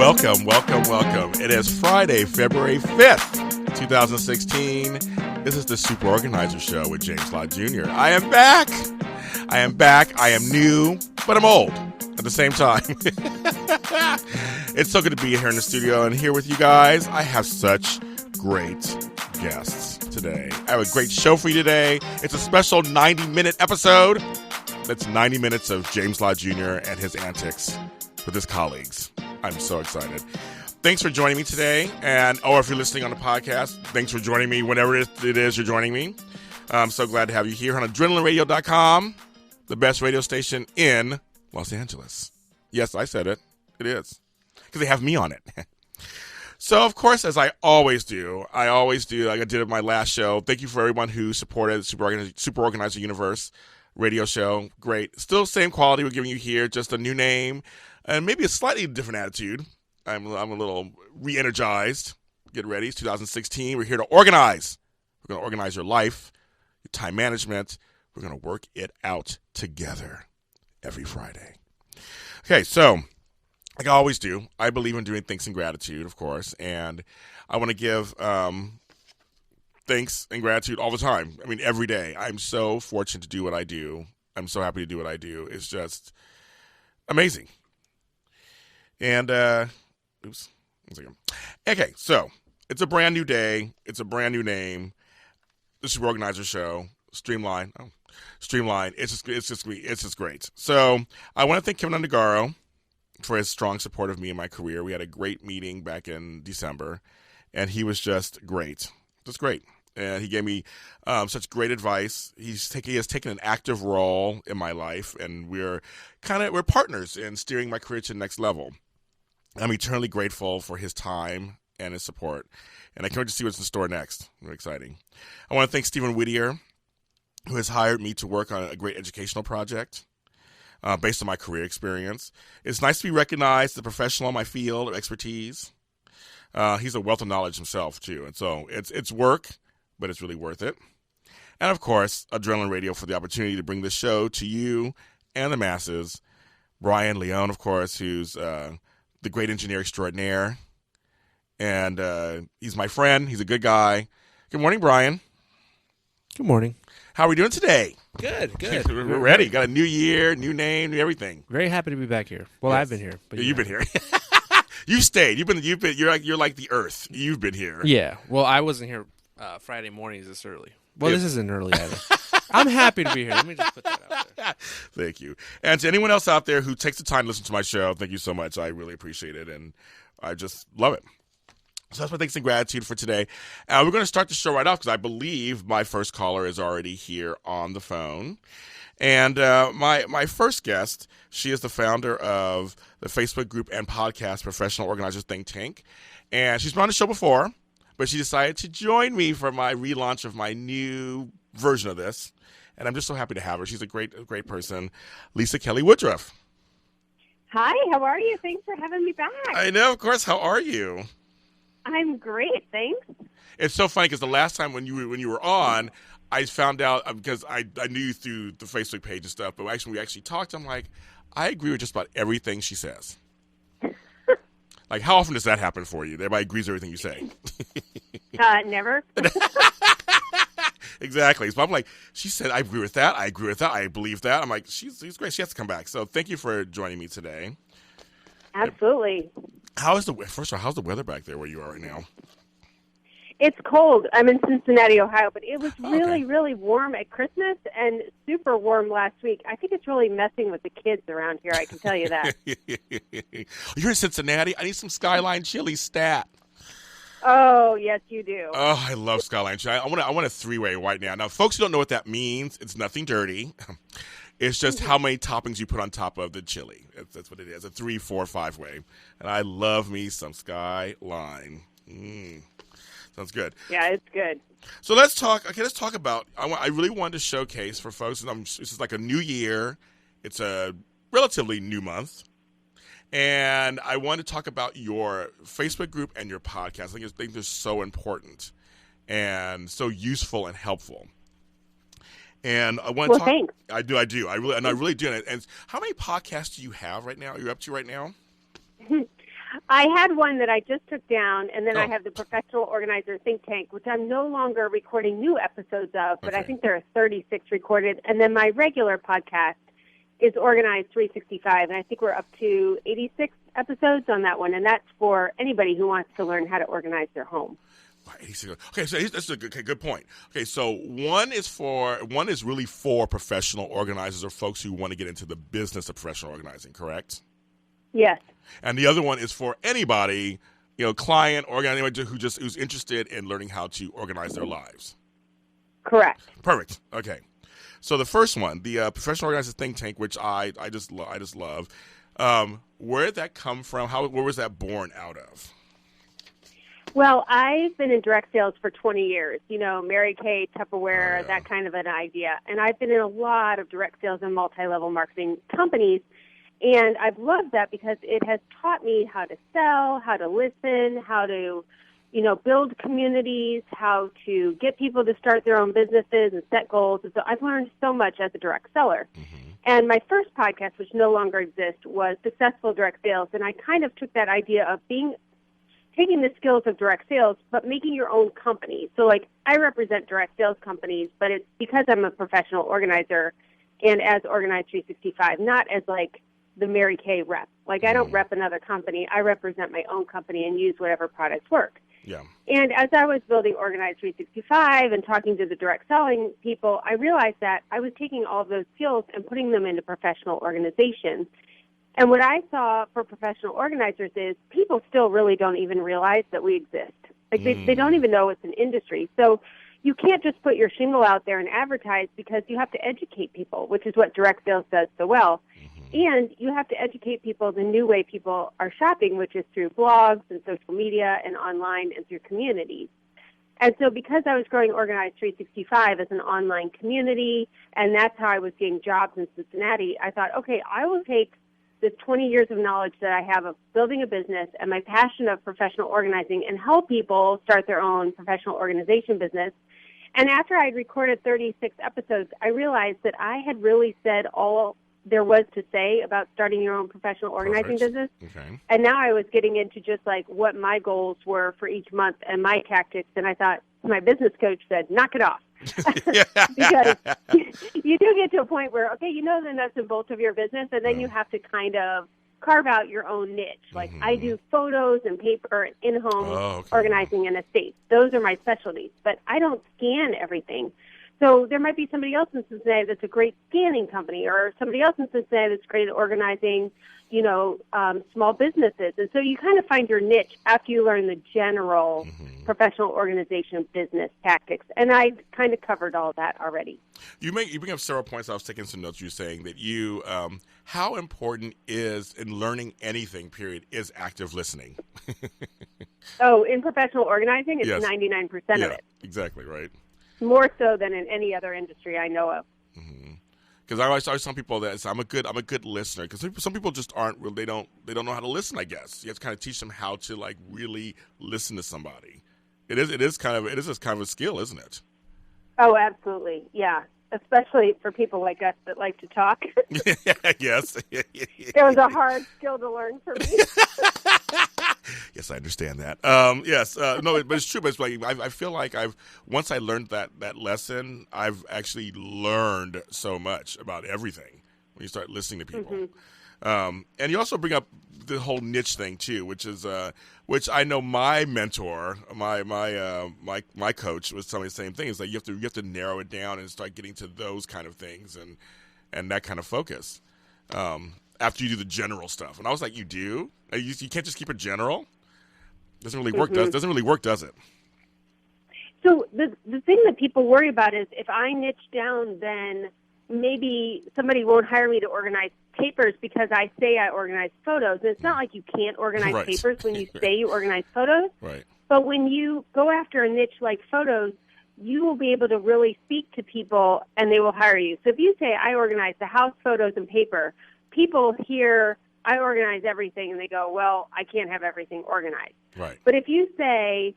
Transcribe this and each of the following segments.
Welcome, welcome, welcome. It is Friday, February 5th, 2016. This is the Super Organizer Show with James Lott Jr. I am back. I am new, but I'm old at the same time. It's so good to be here in the studio and here with you guys. I have such great guests today. I have a great show for you today. It's a special 90-minute episode. That's 90 minutes of James Lott Jr. and his antics with his colleagues. I'm so excited. Thanks for joining me today. And, if you're listening on the podcast, thanks for joining me whenever it is you're joining me. I'm so glad to have you here on AdrenalineRadio.com, the best radio station in Los Angeles. Yes, I said it. It is. Because they have me on it. So, of course, as I always do, like I did at my last show, thank you for everyone who supported Super Organizer Universe radio show. Great. Still same quality we're giving you here, just a new name and maybe a slightly different attitude. I'm a little re-energized. Get ready. It's 2016. We're here to organize. We're going to organize your life, your time management. We're going to work it out together every Friday. Okay, so like I always do, I believe in doing thanks and gratitude, of course, and I want to give thanks and gratitude all the time. I mean, every day. I'm so fortunate to do what I do. I'm so happy to do what I do. It's just amazing. And, oops. One second. Okay, so it's a brand new day. It's a brand new name. The Super Organizer Show. Streamline. It's just great. So I want to thank Kevin Undergaro for his strong support of me in my career. We had a great meeting back in December, and he was just great. Just great. And he gave me such great advice. He has taken an active role in my life, and we're partners in steering my career to the next level. I'm eternally grateful for his time and his support, and I can't wait to see what's in store next. Very exciting. I want to thank Stephen Whittier, who has hired me to work on a great educational project based on my career experience. It's nice to be recognized as a professional in my field of expertise. He's a wealth of knowledge himself, too, and so it's work, but it's really worth it. And, of course, Adrenaline Radio for the opportunity to bring this show to you and the masses. Brian Leone, of course, who's the great engineer extraordinaire. And he's my friend. He's a good guy. Good morning, Brian. Good morning. How are we doing today? Good. We're ready. Got a new year, new name, new everything. Very happy to be back here. Well, yes. I've been here. But you've been here. You stayed. You're like the Earth. You've been here. Yeah. Well, I wasn't here Friday mornings this early. Well, this isn't early either. I'm happy to be here. Let me just put that out there. Thank you. And to anyone else out there who takes the time to listen to my show, thank you so much. I really appreciate it, and I just love it. So that's my thanks and gratitude for today. We're going to start the show right off because I believe my first caller is already here on the phone. And my first guest, she is the founder of the Facebook group and podcast Professional Organizers Think Tank. And she's been on the show before, but she decided to join me for my relaunch of my new version of this. And I'm just so happy to have her. She's a great person, Lisa Kelly Woodruff. Hi, how are you? Thanks for having me back. I know, of course. How are you? I'm great, thanks. It's so funny because the last time when you were on, I found out because I knew you through the Facebook page and stuff, but we actually talked. I'm like, I agree with just about everything she says. Like, how often does that happen for you? Everybody agrees with everything you say. Never. Exactly. So I'm like, she said, I agree with that. I believe that. I'm like, she's great. She has to come back. So thank you for joining me today. Absolutely. First of all, how's the weather back there where you are right now? It's cold. I'm in Cincinnati, Ohio, but it was really warm at Christmas and super warm last week. I think it's really messing with the kids around here, I can tell you that. You're in Cincinnati? I need some Skyline chili stat. Oh, yes, you do. Oh, I love Skyline chili. I want a three-way right now. Now, folks who don't know what that means, it's nothing dirty. It's just how many toppings you put on top of the chili. That's what it is. A 3, 4, 5-way. And I love me some Skyline. Sounds good. Yeah, it's good. So let's talk. Okay, let's talk about. I really wanted to showcase for folks. This is like a new year. It's a relatively new month, and I want to talk about your Facebook group and your podcast. I think they're so important and so useful and helpful. And I want to talk. Thanks. I do. I really do. And how many podcasts do you have right now? Are you up to right now? I had one that I just took down, and then I Oh. have the Professional Organizer Think Tank, which I'm no longer recording new episodes of, but I Okay. think there are 36 recorded. And then my regular podcast is Organized 365, and I think we're up to 86 episodes on that one, and that's for anybody who wants to learn how to organize their home. Wow, 86. Okay, so that's a good point. Okay, so one is really for professional organizers or folks who want to get into the business of professional organizing, correct? Yes. And the other one is for anybody, client, organizer who's interested in learning how to organize their lives. Correct. Perfect. Okay. So the first one, the Professional Organizer Think Tank, which I just love. Where did that come from? Where was that born out of? Well, I've been in direct sales for 20 years, Mary Kay, Tupperware, Oh, yeah. that kind of an idea. And I've been in a lot of direct sales and multi-level marketing companies. And I've loved that because it has taught me how to sell, how to listen, how to, build communities, how to get people to start their own businesses and set goals. And so I've learned so much as a direct seller. Mm-hmm. And my first podcast, which no longer exists, was Successful Direct Sales. And I kind of took that idea of taking the skills of direct sales, but making your own company. So, I represent direct sales companies, but it's because I'm a professional organizer and as Organized 365, not as, the Mary Kay rep. I don't rep another company. I represent my own company and use whatever products work. Yeah. And as I was building Organized 365 and talking to the direct selling people, I realized that I was taking all of those skills and putting them into professional organizations. And what I saw for professional organizers is people still really don't even realize that we exist. They don't even know it's an industry. So you can't just put your shingle out there and advertise because you have to educate people, which is what direct sales does so well. And you have to educate people the new way people are shopping, which is through blogs and social media and online and through communities. And so because I was growing Organized 365 as an online community, and that's how I was getting jobs in Cincinnati, I thought, okay, I will take this 20 years of knowledge that I have of building a business and my passion of professional organizing and help people start their own professional organization business. And after I'd recorded 36 episodes, I realized that I had really said all there was to say about starting your own professional organizing business. Okay. And now I was getting into just what my goals were for each month and my tactics. And I thought, my business coach said, knock it off. Because you do get to a point where, okay, you know the nuts and bolts of your business, and then you have to kind of carve out your own niche. I do photos and paper, in-home organizing and estates. Those are my specialties. But I don't scan everything. So there might be somebody else in Cincinnati that's a great scanning company, or somebody else in Cincinnati that's great at organizing, small businesses. And so you kind of find your niche after you learn the general professional organization business tactics. And I kind of covered all that already. You bring up several points. I was taking some notes. You're saying that how important is in learning anything, period, is active listening. Oh, in professional organizing, it's Yes. 99% of it. Exactly, right. More so than in any other industry I know of. Because I always tell some people that I'm a good listener. Because some people just aren't really, they don't know how to listen. I guess you have to kind of teach them how to really listen to somebody. It is kind of a skill, isn't it? Oh, absolutely, yeah. Especially for people like us that like to talk. Yes. It was a hard skill to learn for me. Yes, I understand that. Yes, no, but it's true. But it's I feel like once I learned that lesson, I've actually learned so much about everything when you start listening to people. And you also bring up the whole niche thing too, which I know my mentor, my coach was telling me the same thing. It's you have to narrow it down and start getting to those kind of things and that kind of focus. After you do the general stuff, and I was like, you do? You can't just keep it general. Doesn't really work. Doesn't really work, does it? So the thing that people worry about is if I niche down, then maybe somebody won't hire me to organize papers because I say I organize photos. And it's not like you can't organize papers when you say you organize photos. Right. But when you go after a niche like photos, you will be able to really speak to people and they will hire you. So if you say I organize the house photos and paper, people hear I organize everything and they go, well, I can't have everything organized. Right. But if you say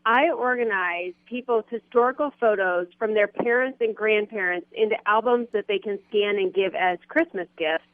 I organize people's historical photos from their parents and grandparents into albums that they can scan and give as Christmas gifts,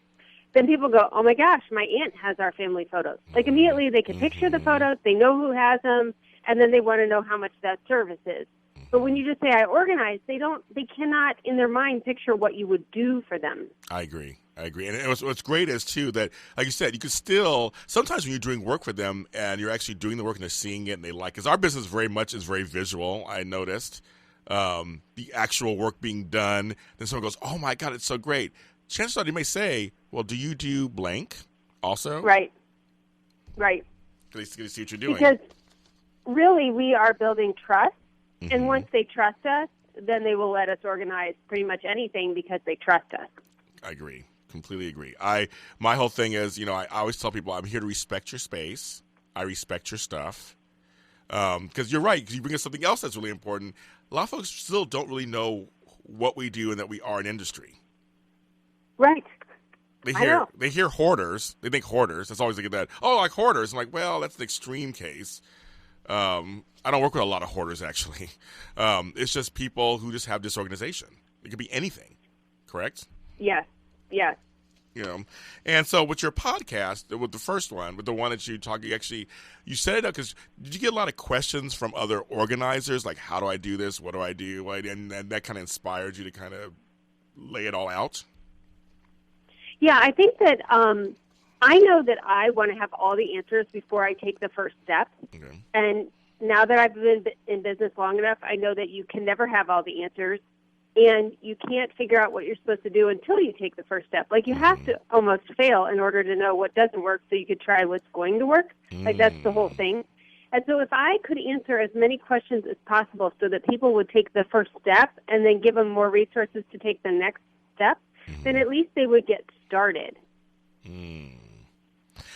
then people go, oh my gosh, my aunt has our family photos. Like immediately they can picture the photos, they know who has them, and then they want to know how much that service is. But when you just say I organize, they cannot in their mind picture what you would do for them. I agree. And what's great is, too, that, like you said, you could still, sometimes when you're doing work for them and you're actually doing the work and they're seeing it and they like, because our business very much is very visual, I noticed, the actual work being done. Then someone goes, oh, my God, it's so great. Chances are they may say, well, do you do blank also? Right. Because they see what you're doing. Because really we are building trust, and once they trust us, then they will let us organize pretty much anything because they trust us. I agree. Completely agree. My whole thing is, I always tell people I'm here to respect your space. I respect your stuff. Because you're right. Because you bring us something else that's really important. A lot of folks still don't really know what we do and that we are an industry. Right. They hear hoarders. They think hoarders. That's always like that. Oh, like hoarders. I'm like, well, that's an extreme case. I don't work with a lot of hoarders, actually. It's just people who just have disorganization. It could be anything. Correct? Yes. And so with your podcast, with the first one, with the one that you set it up because did you get a lot of questions from other organizers, like how do I do this, what do I do, and that kind of inspired you to kind of lay it all out? Yeah, I think that I know that I want to have all the answers before I take the first step. Okay. And now that I've been in business long enough, I know that you can never have all the answers. And you can't figure out what you're supposed to do until you take the first step. Like you have to almost fail in order to know what doesn't work so you could try what's going to work. Like that's the whole thing. And so if I could answer as many questions as possible so that people would take the first step and then give them more resources to take the next step, then at least they would get started. And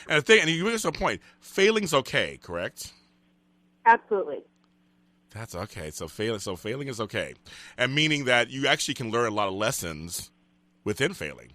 the thing, and you bring us to a point, failing's okay, correct? Absolutely. That's okay. So failing is okay. And meaning that you actually can learn a lot of lessons within failing.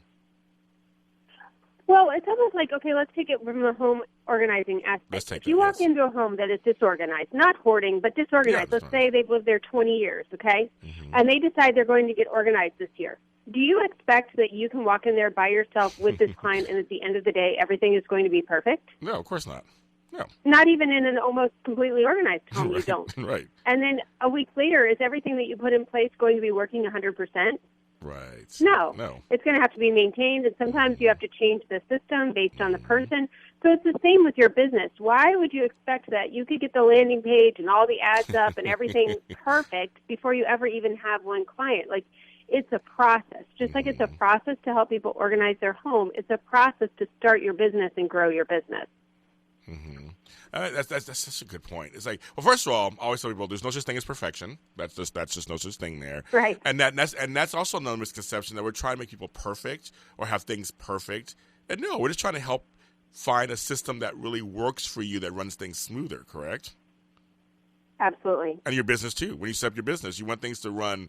Well, it's almost like, okay, let's take it from the home organizing aspect. If you walk into a home that is disorganized, not hoarding, but disorganized, let's say they've lived there 20 years, okay? And they decide they're going to get organized this year. Do you expect that you can walk in there by yourself with this client and at the end of the day everything is going to be perfect? No, of course not. No. Not even in an almost completely organized home, you don't. Right. And then a week later, is everything that you put in place going to be working 100%? Right. No. It's going to have to be maintained, and sometimes you have to change the system based on the person. So it's the same with your business. Why would you expect that you could get the landing page and all the ads up and everything perfect before you ever even have one client? Like, it's a process. Just like it's a process to help people organize their home, it's a process to start your business and grow your business. That's such a good point. It's like, well, first of all, I always tell people there's no such thing as perfection. That's just no such thing there. Right. And that's also another misconception that we're trying to make people perfect or have things perfect. And no, we're just trying to help find a system that really works for you that runs things smoother. Correct? Absolutely. And your business too. When you set up your business, you want things to run.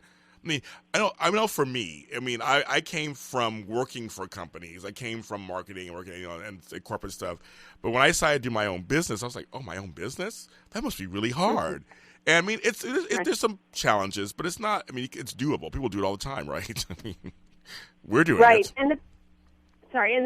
I know for me, I came from working for companies. I came from marketing and corporate stuff. But when I decided to do my own business, I was like, oh, my own business? That must be really hard. And there's some challenges, but it's not, it's doable. People do it all the time, right? We're doing it. Right. And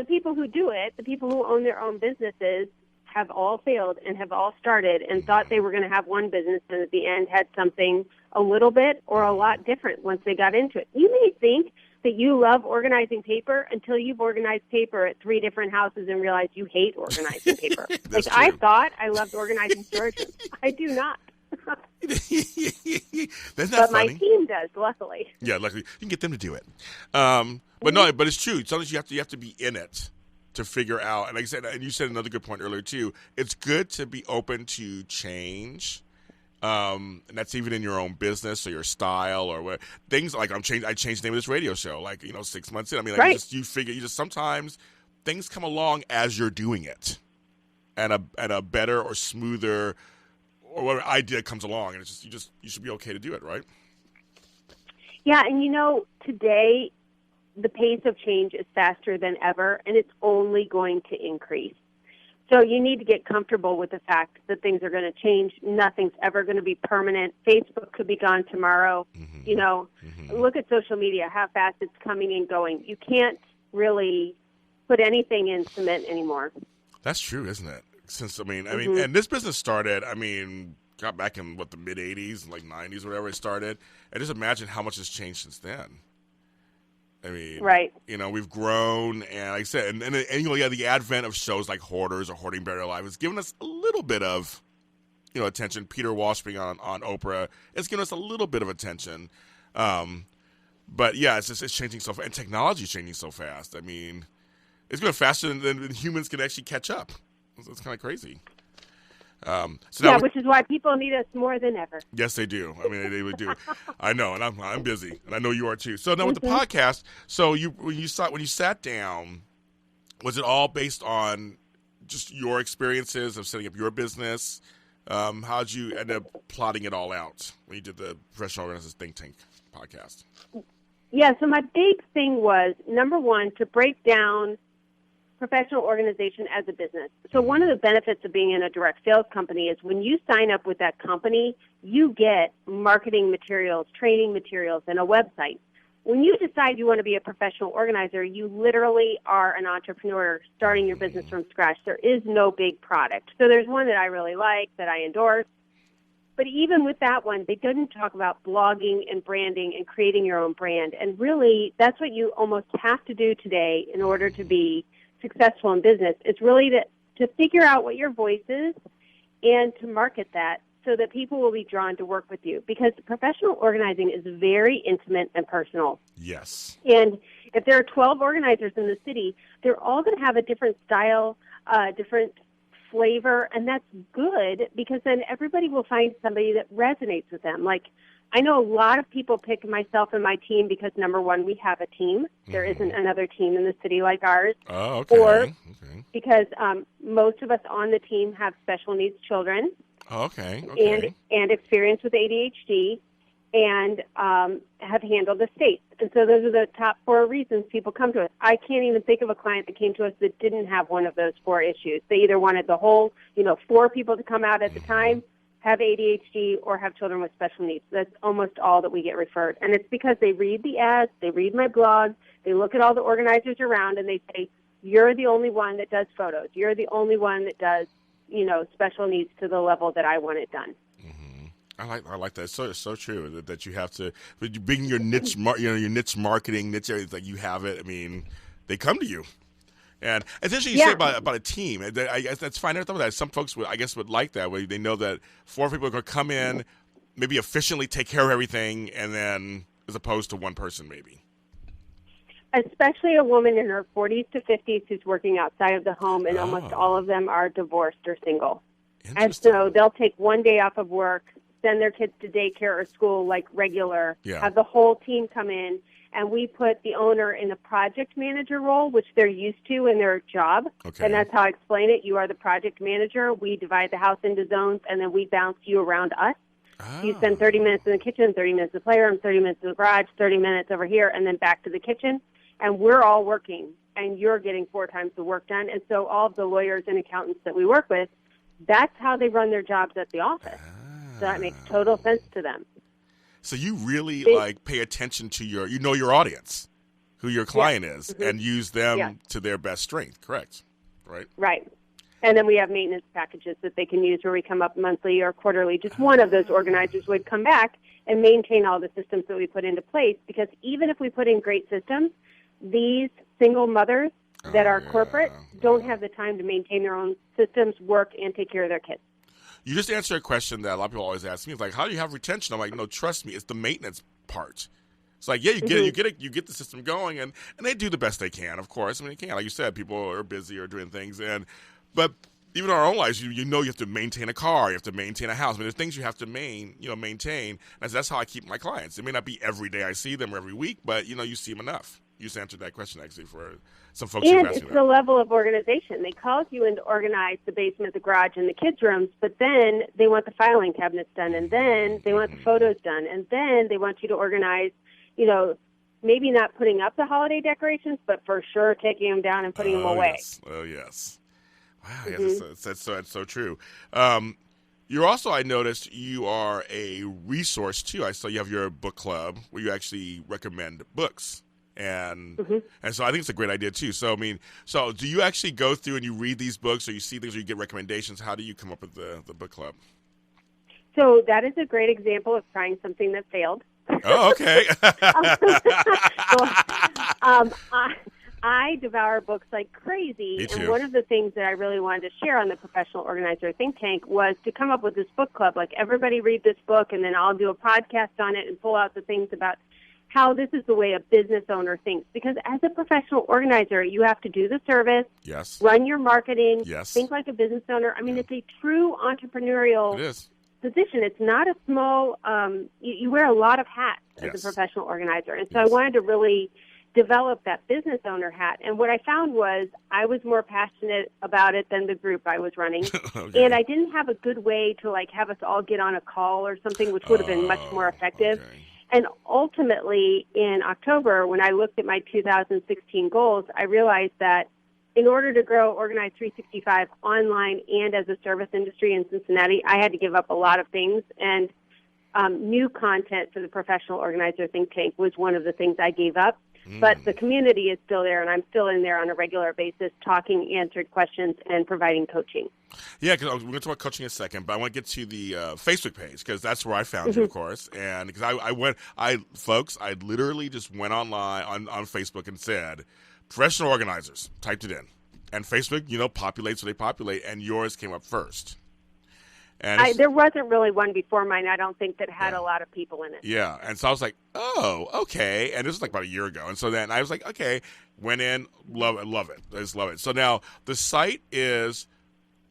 the people who do it, the people who own their own businesses, have all failed and have all started and thought they were going to have one business and at the end had something a little bit or a lot different once they got into it. You may think that you love organizing paper until you've organized paper at 3 different houses and realize you hate organizing paper. Like, I thought I loved organizing storage rooms. I do not. But funny. My team does, luckily. Yeah, luckily. You can get them to do it. But it's true. Sometimes you have to be in it to figure out, and like I said, and you said another good point earlier too, it's good to be open to change. And that's even in your own business or your style or what things like I changed the name of this radio show, 6 months in. Right. Sometimes things come along as you're doing it and a better or smoother or whatever idea comes along, and it's just you should be okay to do it, right? Yeah, and today the pace of change is faster than ever, and it's only going to increase. So you need to get comfortable with the fact that things are going to change. Nothing's ever going to be permanent. Facebook could be gone tomorrow. Look at social media, how fast it's coming and going. You can't really put anything in cement anymore. That's true, isn't it? Since Mm-hmm. and this business started. Got back in the mid '80s, like '90s, whatever it started. And just imagine how much has changed since then. Right. We've grown, and like I said, and the advent of shows like Hoarders or Hoarding Buried Alive has given us a little bit of, attention. Peter Walsh being on Oprah, it's given us a little bit of attention. But yeah, it's changing so fast, and technology is changing so fast. It's going faster than humans can actually catch up. It's kind of crazy. Which is why people need us more than ever. Yes, they do. They really do. I know, and I'm busy, and I know you are too. So now with the podcast, so when you sat down, was it all based on just your experiences of setting up your business? How'd you end up plotting it all out when you did the Professional Organizers Think Tank podcast? Yeah, so my big thing was, number one, to break down professional organization as a business. So one of the benefits of being in a direct sales company is when you sign up with that company, you get marketing materials, training materials, and a website. When you decide you want to be a professional organizer, you literally are an entrepreneur starting your business from scratch. There is no big product. So there's one that I really like, that I endorse. But even with that one, they didn't talk about blogging and branding and creating your own brand. And really, that's what you almost have to do today in order to be successful in business. It's really to figure out what your voice is and to market that so that people will be drawn to work with you, because professional organizing is very intimate and personal. Yes. And if there are 12 organizers in the city, they're all going to have a different style, different flavor, and that's good, because then everybody will find somebody that resonates with them. Like, I know a lot of people pick myself and my team because, number one, we have a team. There isn't another team in the city like ours. Oh, okay. Or because most of us on the team have special needs children. Oh, okay. And experience with ADHD, and have handled estates. And so those are the top 4 reasons people come to us. I can't even think of a client that came to us that didn't have one of those 4 issues. They either wanted the whole, 4 people to come out at the time, have ADHD, or have children with special needs. That's almost all that we get referred. And it's because they read the ads, they read my blog, they look at all the organizers around, and they say, you're the only one that does photos. You're the only one that does, special needs to the level that I want it done. I like that. It's so true that you have to, but you bring your niche, your niche marketing, niche areas, like you have it. They come to you. And it's interesting you say about a team. I guess that's fine. I thought that some folks would like that, where they know that 4 people are going to come in, maybe efficiently take care of everything, and then as opposed to one person maybe. Especially a woman in her 40s to 50s who's working outside of the home, and almost all of them are divorced or single. And so they'll take one day off of work, send their kids to daycare or school like regular, have the whole team come in, and we put the owner in a project manager role, which they're used to in their job. Okay. And that's how I explain it. You are the project manager. We divide the house into zones, and then we bounce you around us. Oh. You spend 30 minutes in the kitchen, 30 minutes in the playroom, 30 minutes in the garage, 30 minutes over here, and then back to the kitchen. And we're all working, and you're getting 4 times the work done. And so all of the lawyers and accountants that we work with, that's how they run their jobs at the office. So that makes total sense to them. So you really pay attention to your audience, who your client is, and use them to their best strength, correct? Right? Right. And then we have maintenance packages that they can use where we come up monthly or quarterly. Just one of those organizers would come back and maintain all the systems that we put into place, because even if we put in great systems, these single mothers that are corporate don't have the time to maintain their own systems, work, and take care of their kids. You just answered a question that a lot of people always ask me. It's like, how do you have retention? I'm like, no, trust me, it's the maintenance part. It's like, yeah, you get it, you get the system going, and they do the best they can, of course. They can. Like you said, people are busy or doing things, but even in our own lives, you have to maintain a car, you have to maintain a house. There's things you have to maintain. And that's how I keep my clients. It may not be every day I see them or every week, but you see them enough. You just answered that question actually for some folks who asked me that. And it's the level of organization. They call you in to organize the basement, the garage, and the kids' rooms, but then they want the filing cabinets done, and then they want the photos done, and then they want you to organize, maybe not putting up the holiday decorations, but for sure taking them down and putting them away. Yes. Oh, yes. Wow, yes, that's so true. You're also, I noticed, you are a resource, too. I saw you have your book club where you actually recommend books And Mhm. and so I think it's a great idea too. So I mean, so do you actually go through and you read these books, or you see things, or you get recommendations? How do you come up with the book club? So that is a great example of trying something that failed. Oh, okay. So, I devour books like crazy, Me and too. one of the things that I really wanted to share on the Professional Organizer Think Tank was to come up with this book club. Like, everybody read this book, and then I'll do a podcast on it and pull out the things about how this is the way a business owner thinks. Because as a professional organizer, you have to do the service, Yes. run your marketing, Yes. think like a business owner. I mean, Yeah. it's a true entrepreneurial It is. position. It's not a small, you wear a lot of hats as Yes. a professional organizer. And so Yes. I wanted to really develop that business owner hat. And what I found was I was more passionate about it than the group I was running. Okay. And I didn't have a good way to like have us all get on a call or something, which would have been much more effective. Okay. And ultimately, in October, when I looked at my 2016 goals, I realized that in order to grow Organize 365 online and as a service industry in Cincinnati, I had to give up a lot of things. And new content for the Professional Organizer Think Tank was one of the things I gave up. But the community is still there, and I'm still in there on a regular basis, talking, answered questions, and providing coaching. Yeah, because we're going to talk about coaching in a second, but I want to get to the Facebook page because that's where I found you, of course. And because I literally just went online on Facebook and said, professional organizers, typed it in. And Facebook, populates what they populate, and yours came up first. And There wasn't really one before mine, I don't think, that had a lot of people in it. yeah, and so I was like, oh, okay. And this was like about a year ago. And so then I was like, okay, went in, love it. I just love it. So now the site is,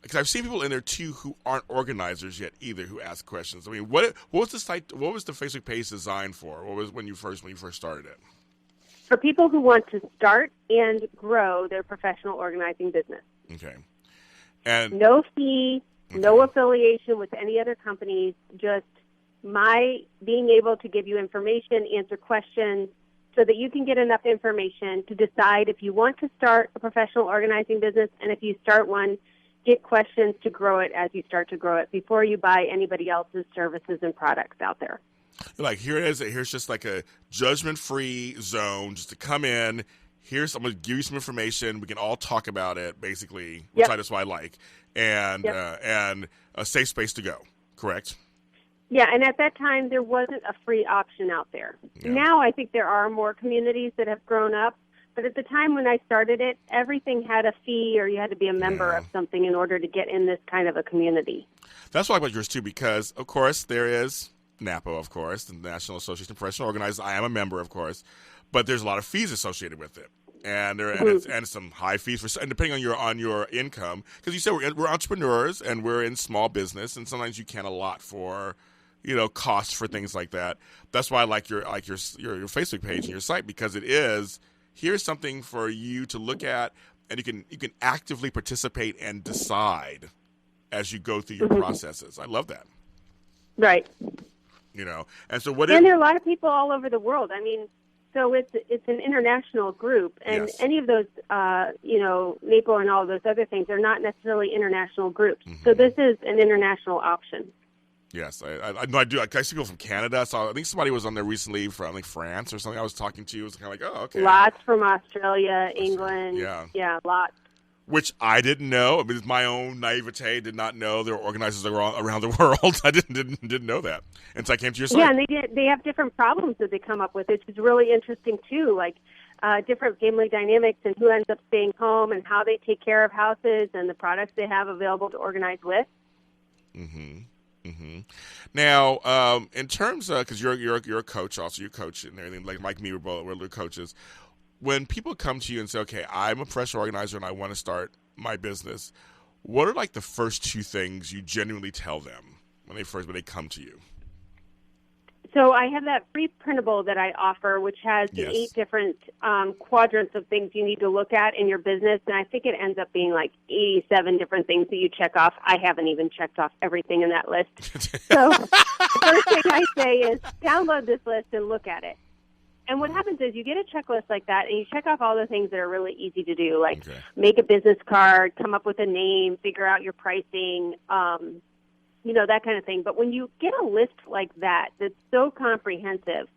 because I've seen people in there too who aren't organizers yet either who ask questions. I mean, what was the site? What was the Facebook page designed for? What was when you first started it? For people who want to start and grow their professional organizing business. Okay, and no fee, no affiliation with any other companies. Just my being able to give you information, answer questions, so that you can get enough information to decide if you want to start a professional organizing business, and if you start one, get questions to grow it as you start to grow it before you buy anybody else's services and products out there. Like, here it is. Here's just like a judgment-free zone just to come in. I'm going to give you some information. We can all talk about it, basically, which that's what I like. And and a safe space to go, correct? Yeah, and at that time, there wasn't a free option out there. Yeah. Now I think there are more communities that have grown up. But at the time when I started it, everything had a fee, or you had to be a member of something in order to get in this kind of a community. That's why I like yours, too, because, of course, there is NAPO, of course, the National Association of Professional Organizers. I am a member, of course, but there's a lot of fees associated with it. And and some high fees and depending on your income, because you said we're entrepreneurs and we're in small business, and sometimes you can't allot for costs for things like that. That's why I like your Facebook page and your site, because it is, here's something for you to look at, and you can actively participate and decide as you go through your processes. I love that. Right. And so and there are a lot of people all over the world. I mean, so it's an international group, and any of those, NAPO and all those other things are not necessarily international groups. So this is an international option. Yes, I do. I see people from Canada. So I think somebody was on there recently from France or something. I was talking to. It was kind of like, oh, okay. Lots from Australia, England. Yeah, lots. Which I didn't know. I mean, it's my own naivete. Did not know there were organizers around the world. I didn't know that until I came to your site. Yeah, and they have different problems that they come up with, which is really interesting too. Like different family dynamics and who ends up staying home and how they take care of houses and the products they have available to organize with. Now, in terms of, because you're a coach also, you coach and everything. Like me, we're coaches. When people come to you and say, okay, I'm a professional organizer and I want to start my business, what are like the first two things you genuinely tell them when they come to you? So I have that free printable that I offer, which has 8 different quadrants of things you need to look at in your business. And I think it ends up being like 87 different things that you check off. I haven't even checked off everything in that list. So the first thing I say is download this list and look at it. And what happens is you get a checklist like that, and you check off all the things that are really easy to do, like make a business card, come up with a name, figure out your pricing, that kind of thing. But when you get a list like that that's so comprehensive,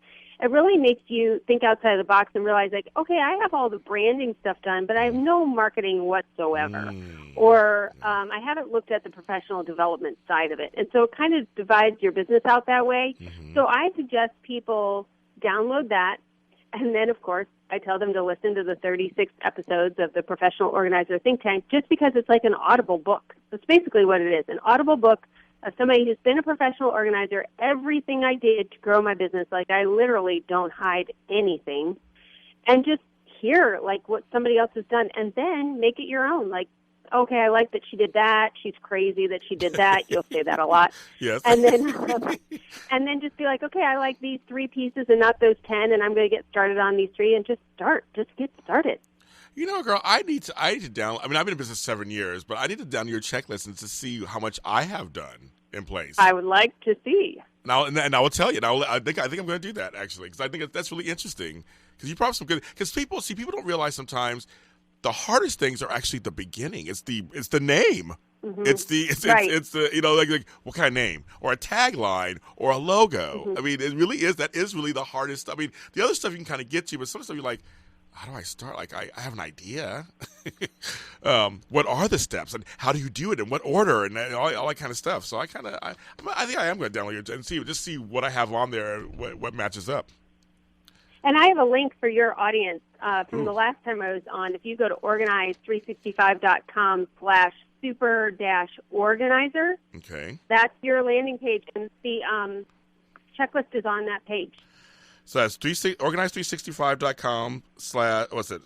it really makes you think outside the box and realize, like, okay, I have all the branding stuff done, but I have no marketing whatsoever. Or I haven't looked at the professional development side of it. And so it kind of divides your business out that way. So I suggest people download that. And then, of course, I tell them to listen to the 36 episodes of the Professional Organizer Think Tank, just because it's like an audible book. That's basically what it is, an audible book of somebody who's been a professional organizer. Everything I did to grow my business, like I literally don't hide anything, and just hear like what somebody else has done, and then make it your own. Like, okay, I like that she did that. She's crazy that she did that. You'll say that a lot. Yes. And then just be like, okay, I like these 3 pieces and not those 10, and I'm going to get started on these 3, and just get started. You know, girl, I need to download. I mean, I've been in business 7 years, but I need to download your checklist and to see how much I have done in place. I would like to see. And I will tell you. Now, I think I'm going to do that actually, because I think that's really interesting. Because you probably some good. Because people don't realize sometimes the hardest things are actually the beginning. It's the name. It's the like what kind of name or a tagline or a logo. I mean, it really is. That is really the hardest. I mean, the other stuff you can kind of get to, but some stuff you're like, how do I start? Like, I have an idea. What are the steps and how do you do it in what order and all that kind of stuff. So I think I am going to download it and see what I have on there, what matches up. And I have a link for your audience from the last time I was on. If you go to organize365.com/super-organizer, okay, that's your landing page, and the checklist is on that page. So that's organize365.com/ what's it?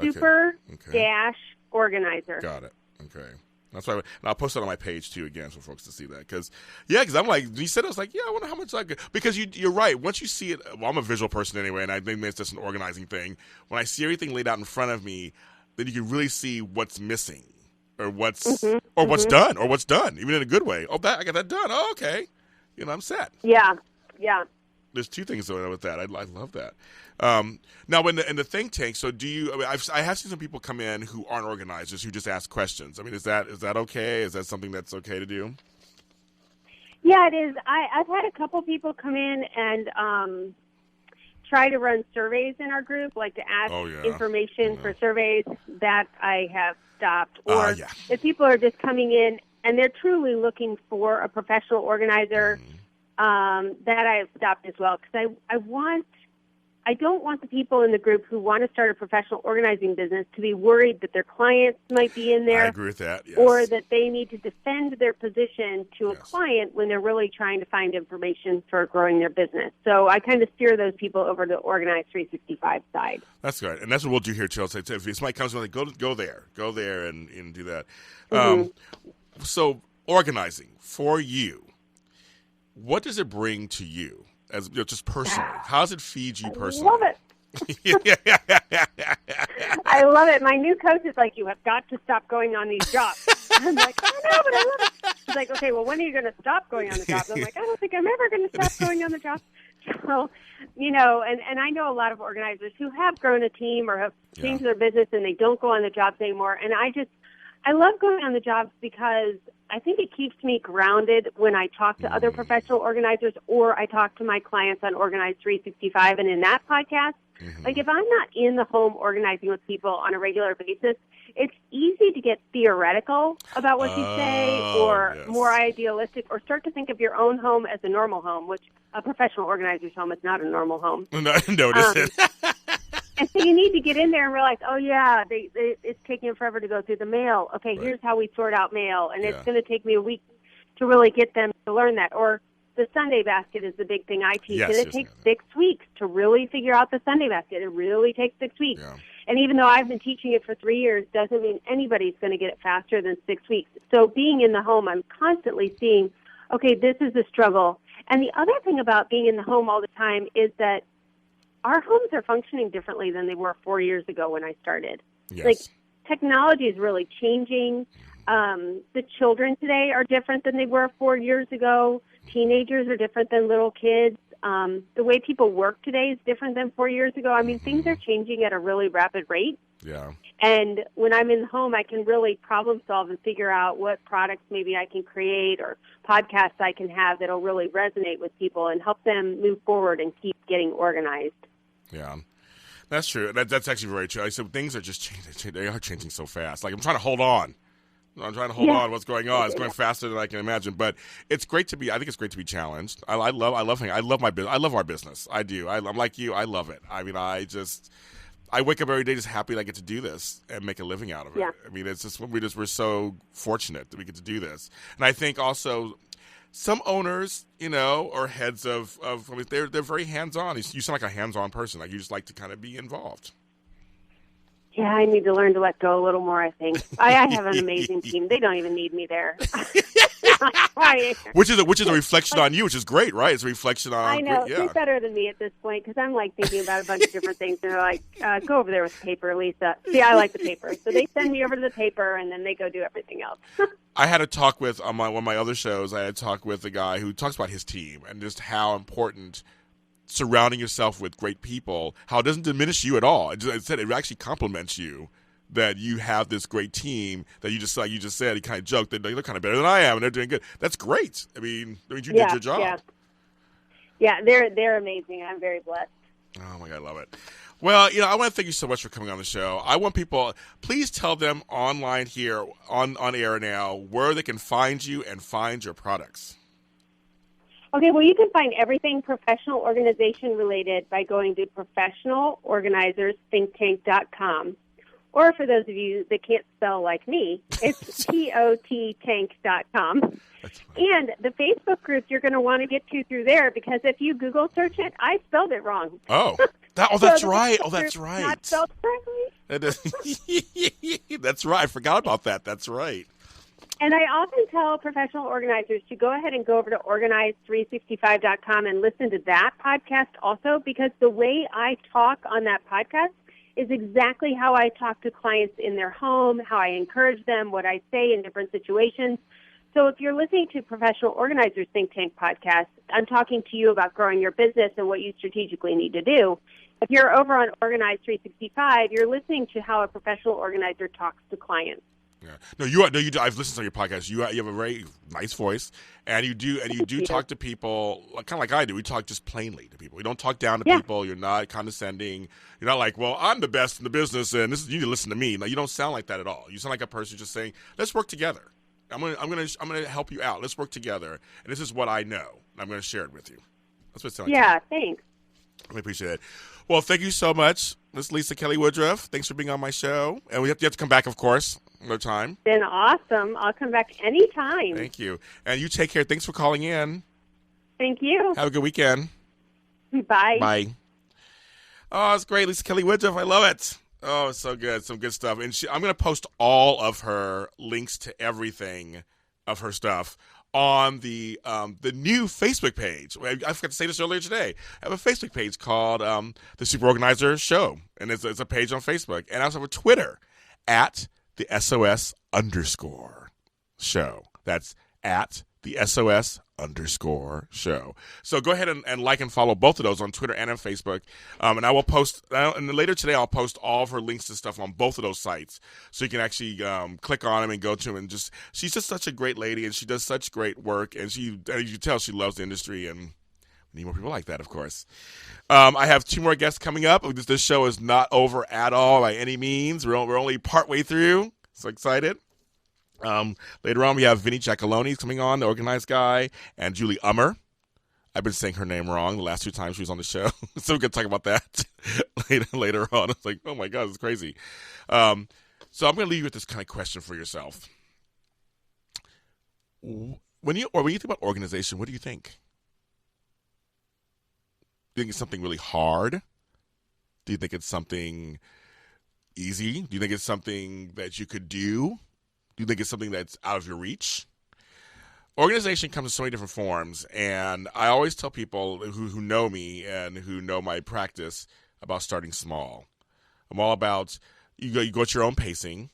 /super-organizer. Got it. Okay. That's why, and I'll post it on my page too again for folks to see that. Because I'm like, when you said it, I was like, yeah, I wonder how much I could. Because you're right. Once you see it, well, I'm a visual person anyway, and I think it's just an organizing thing. When I see everything laid out in front of me, then you can really see what's missing, or what's done, even in a good way. Oh, I got that done. Oh, okay. I'm set. Yeah. There's 2 things going on with that. I love that. Now, in the think tank, so do you? I mean, I have seen some people come in who aren't organizers who just ask questions. I mean, is that okay? Is that something that's okay to do? Yeah, it is. I've had a couple people come in and try to run surveys in our group, like to ask information for surveys. That I have stopped. Or if people are just coming in and they're truly looking for a professional organizer. That I have stopped as well, because I don't want the people in the group who want to start a professional organizing business to be worried that their clients might be in there. I agree with that. Yes. Or that they need to defend their position to a client when they're really trying to find information for growing their business. So I kind of steer those people over to Organize 365 side. That's good, and that's what we'll do here, Chelsea. If somebody comes in, like, go there and do that. So organizing for you. What does it bring to you, as just personally? How does it feed you personally? I love it. I love it. My new coach is like, you have got to stop going on these jobs. I'm like, I know, but I love it. She's like, okay, well, when are you going to stop going on the jobs? I'm like, I don't think I'm ever going to stop going on the jobs. So, and I know a lot of organizers who have grown a team or have changed their business and they don't go on the jobs anymore. And I love going on the jobs because I think it keeps me grounded when I talk to other professional organizers or I talk to my clients on Organize 365. And in that podcast, like if I'm not in the home organizing with people on a regular basis, it's easy to get theoretical about what you say or more idealistic or start to think of your own home as a normal home, which a professional organizer's home is not a normal home. No, it isn't. And so you need to get in there and realize, it's taking forever to go through the mail. Okay, here's how we sort out mail, and it's going to take me a week to really get them to learn that. Or the Sunday basket is the big thing I teach, and it takes 6 weeks to really figure out the Sunday basket. It really takes 6 weeks. Yeah. And even though I've been teaching it for 3 years, doesn't mean anybody's going to get it faster than 6 weeks. So being in the home, I'm constantly seeing, okay, this is the struggle. And the other thing about being in the home all the time is that our homes are functioning differently than they were 4 years ago when I started. Yes. Like, technology is really changing. The children today are different than they were 4 years ago. Teenagers are different than little kids. the way people work today is different than 4 years ago. I mean, things are changing at a really rapid rate. Yeah. And when I'm in the home, I can really problem solve and figure out what products maybe I can create or podcasts I can have that'll really resonate with people and help them move forward and keep getting organized. Yeah. That's true. That's actually very true. So things are just changing. They are changing so fast. Like, I'm trying to hold on. I'm trying to hold on. What's going on? It's going faster than I can imagine. But it's great to be. I think it's great to be challenged. I love my business. I love our business. I do. I'm like you. I love it. I mean, I wake up every day just happy that I get to do this and make a living out of it. Yeah. I mean, it's just we're so fortunate that we get to do this. And I think also some owners, or heads of I mean, they're very hands-on. You sound like a hands-on person. Like, you just like to kind of be involved. Yeah, I need to learn to let go a little more, I think. I have an amazing team. They don't even need me there. Which is a reflection on you, which is great, right? It's a reflection on... I know. Yeah. They're better than me at this point because I'm, thinking about a bunch of different things. And they're like, go over there with the paper, Lisa. See, I like the paper. So they send me over to the paper, and then they go do everything else. I had a talk with, on one of my other shows, I had a talk with a guy who talks about his team and just how important surrounding yourself with great people, how it doesn't diminish you at all. It actually compliments you that you have this great team that you just, like you just said, he kind of joked that they're kind of better than I am and they're doing good. That's great. I mean, you did your job. Yeah, they're amazing. I'm very blessed. Oh my God, I love it. Well, I want to thank you so much for coming on the show. I want people, please tell them online here on air now where they can find you and find your products. Okay, well, you can find everything professional organization related by going to professionalorganizersthinktank.com. Or for those of you that can't spell like me, it's pottank.com. And the Facebook group you're going to want to get to through there because if you Google search it, I spelled it wrong. Oh, that's right. Oh, that's right. Not spelled correctly. That's right. I forgot about that. That's right. And I often tell professional organizers to go ahead and go over to organize365.com and listen to that podcast also because the way I talk on that podcast is exactly how I talk to clients in their home, how I encourage them, what I say in different situations. So if you're listening to Professional Organizers Think Tank podcast, I'm talking to you about growing your business and what you strategically need to do. If you're over on Organize 365, you're listening to how a professional organizer talks to clients. Yeah. No, you do. I've listened to your podcast. You have a very nice voice, and you do talk to people kind of like I do. We talk just plainly to people. We don't talk down to people. You're not condescending. You're not like, well, I'm the best in the business, and you need to listen to me. No, you don't sound like that at all. You sound like a person just saying, let's work together. I'm gonna help you out. Let's work together, and this is what I know. And I'm gonna share it with you. That's what it sounds like. Yeah, thanks. I appreciate it. Well, thank you so much, Miss Lisa Kelly Woodruff. Thanks for being on my show, and you have to come back, of course. No time. Been awesome. I'll come back anytime. Thank you. And you take care. Thanks for calling in. Thank you. Have a good weekend. Bye. Bye. Oh, it's great. Lisa Kelly Woodruff. I love it. Oh, it's so good. Some good stuff. And I'm going to post all of her links to everything of her stuff on the new Facebook page. I forgot to say this earlier today. I have a Facebook page called The Super Organizer Show. And it's a page on Facebook. And I also have a Twitter at the SOS_show. That's at the SOS_show. So go ahead and like and follow both of those on Twitter and on Facebook. And I will post, and later today I'll post all of her links to stuff on both of those sites. So you can actually click on them and go to them. And she's just such a great lady and she does such great work. And you can tell she loves the industry and we need more people like that, of course. I have 2 more guests coming up. This show is not over at all by any means. We're only partway through. So excited. Later on, we have Vinny Giacalone coming on, the organized guy, and Julie Ulmer. I've been saying her name wrong the last 2 times she was on the show. So we're going to talk about that later on. It's like, oh my God, it's crazy. So I'm going to leave you with this kind of question for yourself. When you think about organization, what do you think? Do you think it's something really hard? Do you think it's something easy? Do you think it's something that you could do? Do you think it's something that's out of your reach? Organization comes in so many different forms, and I always tell people who know me and who know my practice about starting small. I'm all about you go at your own pacing.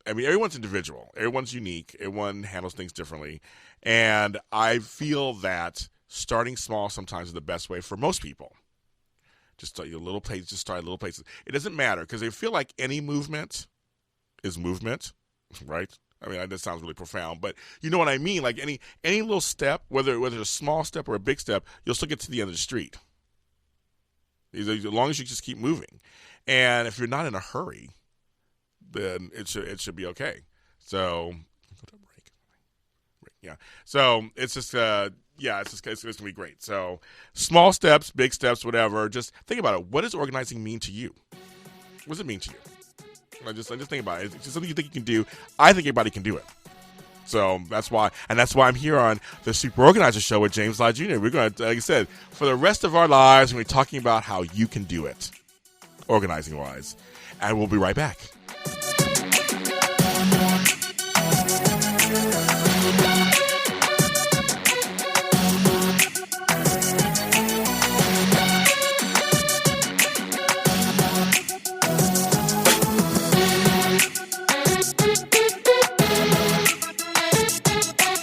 I mean, everyone's individual. Everyone's unique. Everyone handles things differently. And I feel that starting small sometimes is the best way for most people. Just start your little places. Just start little places. It doesn't matter because they feel like any movement is movement, right? I mean, that sounds really profound, but you know what I mean. Like any little step, whether it's a small step or a big step, you'll still get to the end of the street. As long as you just keep moving, and if you're not in a hurry, then it should be okay. So, yeah. So it's just it's gonna be great. So small steps, big steps, whatever. Just think about it. What does organizing mean to you? What does it mean to you? I just think about it. It's just something you think you can do. I think anybody can do it. So that's why I'm here on the Super Organizer Show with James Lott Jr. We're going to, like I said, for the rest of our lives, we're talking about how you can do it, organizing-wise. And we'll be right back.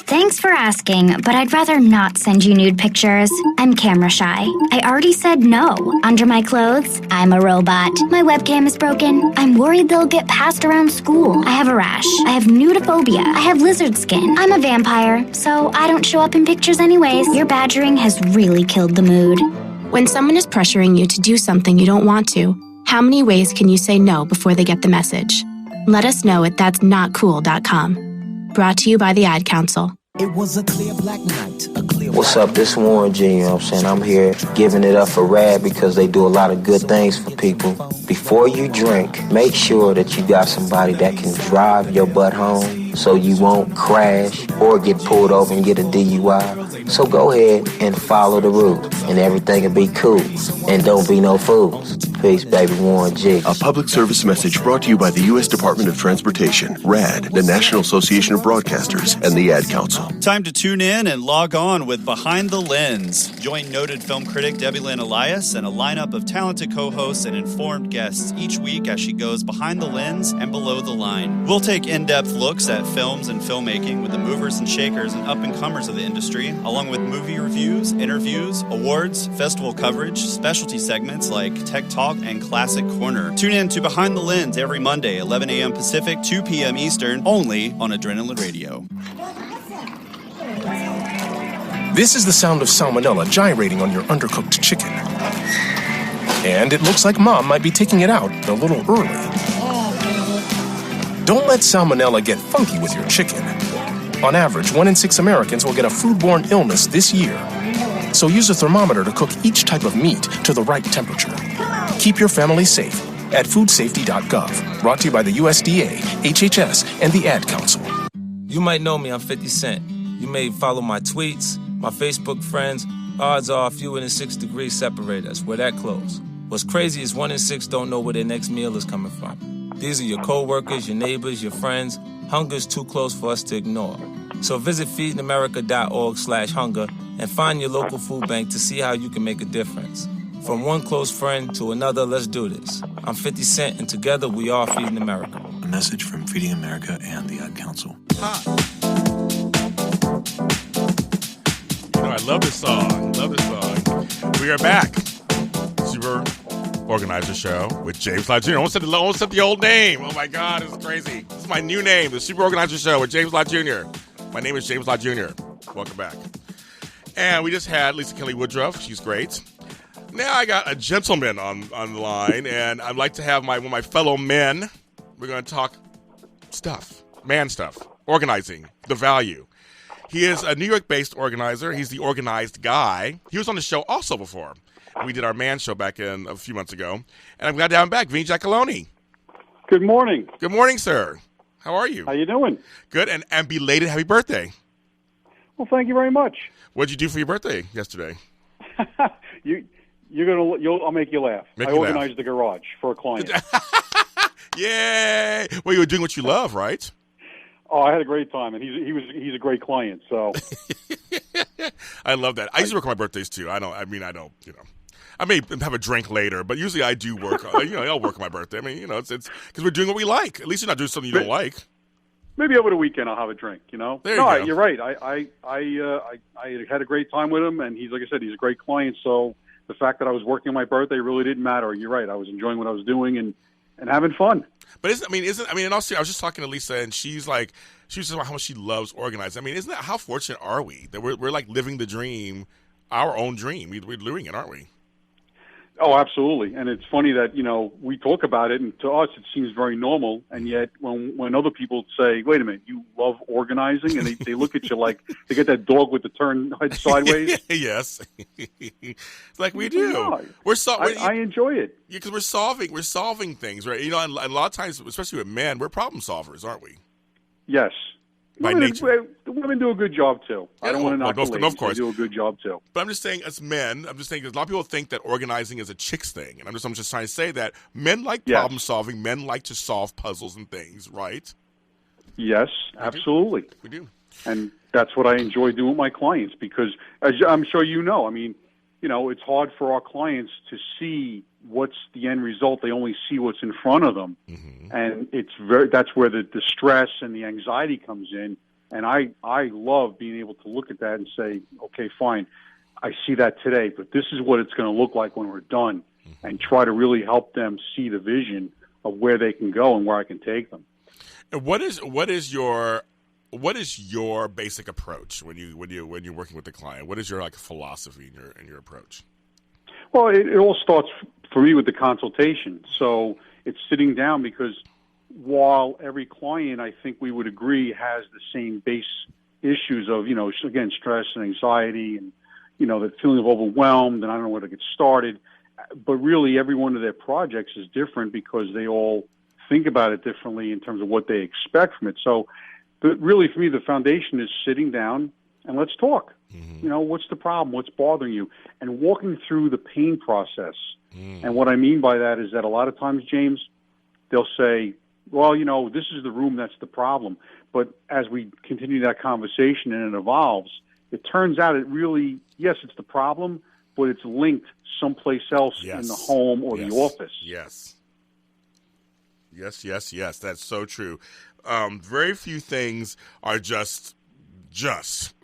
Thanks for asking, but I'd rather not send you nude pictures. I'm camera shy. I already said no. Under my clothes, I'm a robot. My webcam is broken. I'm worried they'll get passed around school. I have a rash. I have nudophobia. I have lizard skin. I'm a vampire, so I don't show up in pictures anyways. Your badgering has really killed the mood. When someone is pressuring you to do something you don't want to, how many ways can you say no before they get the message? Let us know at that'snotcool.com. Brought to you by the Ad Council. It was a clear black night. What's up? This is Warren G. You know what I'm saying? I'm here giving it up for RAD because they do a lot of good things for people. Before you drink, make sure that you got somebody that can drive your butt home so you won't crash or get pulled over and get a DUI. So go ahead and follow the rules and everything will be cool. And don't be no fools. Peace, baby. Warren G. A public service message brought to you by the U.S. Department of Transportation, RAD, the National Association of Broadcasters, and the Ad Council. Time to tune in and log on with Behind the Lens. Join noted film critic Debbie Lynn Elias and a lineup of talented co-hosts and informed guests each week as she goes behind the lens and below the line. We'll take in-depth looks at films and filmmaking with the movers and shakers and up-and-comers of the industry, along with movie reviews, interviews, awards, festival coverage, specialty segments like Tech Talk and Classic Corner. Tune in to Behind the Lens every Monday, 11 a.m. Pacific, 2 p.m. Eastern, only on Adrenaline Radio. This is the sound of salmonella gyrating on your undercooked chicken. And it looks like Mom might be taking it out a little early. Don't let salmonella get funky with your chicken. On average, 1 in 6 Americans will get a foodborne illness this year. So use a thermometer to cook each type of meat to the right temperature. Keep your family safe at foodsafety.gov. Brought to you by the USDA, HHS, and the Ad Council. You might know me, I'm 50 Cent. You may follow my tweets, my Facebook friends. Odds are fewer than 6 degrees separate us. We're that close. What's crazy is 1 in 6 don't know where their next meal is coming from. These are your co-workers, your neighbors, your friends. Hunger's too close for us to ignore. So visit feedingamerica.org/hunger and find your local food bank to see how you can make a difference. From one close friend to another, let's do this. I'm 50 Cent, and together we are Feeding America. A message from Feeding America and the Ad Council. You know, I love this song. We are back. Super Organizer Show with James Lott Jr. Almost said the old name. Oh my God, it's crazy. This is my new name, the Super Organizer Show with James Lott Jr. My name is James Lott Jr. Welcome back. And we just had Lisa Kelly Woodruff. She's great. Now I got a gentleman on the line, and I'd like to have one of my fellow men. We're going to talk man stuff, organizing, the value. He is a New York-based organizer. He's the organized guy. He was on the show also before. We did our man show back in a few months ago. And I'm glad to have him back, Vincent Giacalone. Good morning. Good morning, sir. How are you? How you doing? Good, and belated happy birthday. Well, thank you very much. What did you do for your birthday yesterday? I'll make you laugh. I organized the garage for a client. Yay! Well, you were doing what you love, right? Oh, I had a great time, and he's a great client. So I love that. I usually work on my birthdays too. I may have a drink later, but usually I do work. I'll work on my birthday. It's because we're doing what we like. At least you're not doing something you don't like. maybe over the weekend I'll have a drink. There you go. You're right. I had a great time with him, and he's, like I said, he's a great client. So the fact that I was working on my birthday really didn't matter. You're right. I was enjoying what I was doing and having fun. But and also, I was just talking to Lisa, and she was talking about how much she loves organizing. I mean, isn't that, how fortunate are we that we're like living the dream, our own dream? We're doing it, aren't we? Oh, absolutely. And it's funny that, we talk about it, and to us it seems very normal, and yet when other people say, wait a minute, you love organizing, and they look at you like they get that dog with the turn head sideways. Yes. It's like we do. Yeah, I enjoy it. Yeah, because we're solving things, right? And a lot of times, especially with men, we're problem solvers, aren't we? Yes. By nature. The women do a good job, too. I don't want to knock the ladies. Of course. They do a good job, too. But I'm just saying, as men, a lot of people think that organizing is a chick's thing. And I'm just trying to say that men like problem solving. Men like to solve puzzles and things, right? Yes, absolutely. We do. And that's what I enjoy doing with my clients, because, as I'm sure you know, it's hard for our clients to see what's the end result. They only see what's in front of them. Mm-hmm. And that's where the stress and the anxiety comes in. And I love being able to look at that and say, okay, fine, I see that today, but this is what it's going to look like when we're done, and try to really help them see the vision of where they can go and where I can take them. And what is your basic approach when you're working with the client? What is your philosophy in your approach? Well, it all starts for me with the consultation. So it's sitting down, because while every client, I think we would agree, has the same base issues of, again, stress and anxiety and, the feeling of overwhelmed and I don't know where to get started. But really every one of their projects is different, because they all think about it differently in terms of what they expect from it. So really for me, the foundation is sitting down and let's talk. Mm-hmm. What's the problem? What's bothering you? And walking through the pain process. Mm. And what I mean by that is that a lot of times, James, they'll say, well, this is the room that's the problem. But as we continue that conversation and it evolves, it turns out it really, yes, it's the problem, but it's linked someplace else in the home or the office. Yes. Yes. That's so true. Very few things are just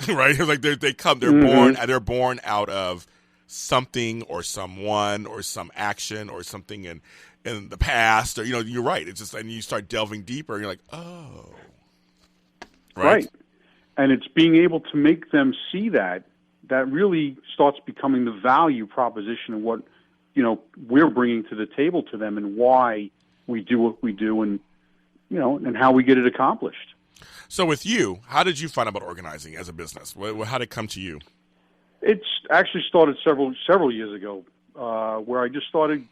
right. Like they're born out of something or someone or some action or something in the past, or you're right. It's just, and you start delving deeper, and you're like, oh, right. And it's being able to make them see that really starts becoming the value proposition of what we're bringing to the table to them, and why we do what we do, and and how we get it accomplished. So with you, how did you find out about organizing as a business? How did it come to you? It's actually started several years ago, where I just started,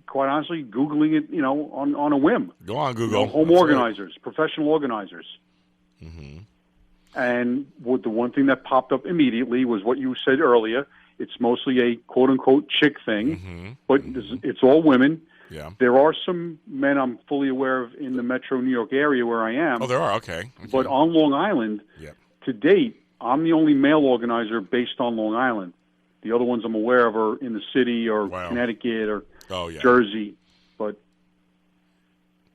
quite honestly, Googling it, on a whim. Go on, Google. Home organizers, professional organizers. Mm-hmm. And the one thing that popped up immediately was what you said earlier. It's mostly a quote-unquote chick thing, but it's all women. Yeah. There are some men I'm fully aware of in the metro New York area where I am. Oh, there are? Okay. But on Long Island, to date, I'm the only male organizer based on Long Island. The other ones I'm aware of are in the city or Connecticut or Jersey. But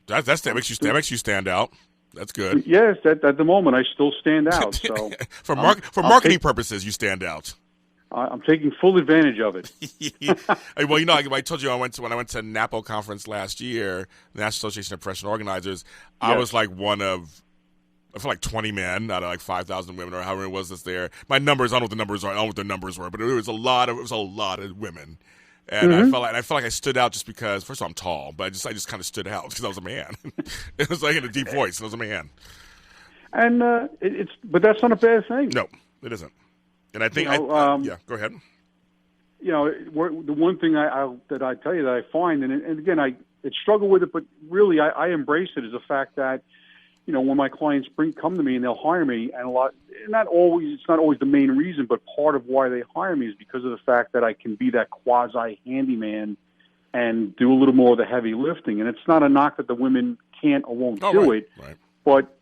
that makes you stand out. That's good. Yes, at the moment I still stand out. So for marketing purposes, you stand out. I'm taking full advantage of it. Well, I told you when I went to NAPO conference last year, the National Association of Professional Organizers. I was like one of, I feel like 20 men out of like 5,000 women or however it was that's there. My numbers, I don't know what the numbers are. I don't know what the numbers were, but it was a lot of women. And I felt like I stood out just because, first of all, I'm tall, but I just kind of stood out because I was a man. It was like in a deep voice, and I was a man. And but that's not a bad thing. No, it isn't. And I think, go ahead. The one thing that I tell you that I find, and again, I struggle with it, but really I embrace it, is the fact that, when my clients come to me and they'll hire me, and it's not always the main reason, but part of why they hire me is because of the fact that I can be that quasi handyman and do a little more of the heavy lifting. And it's not a knock that the women can't or won't do it, but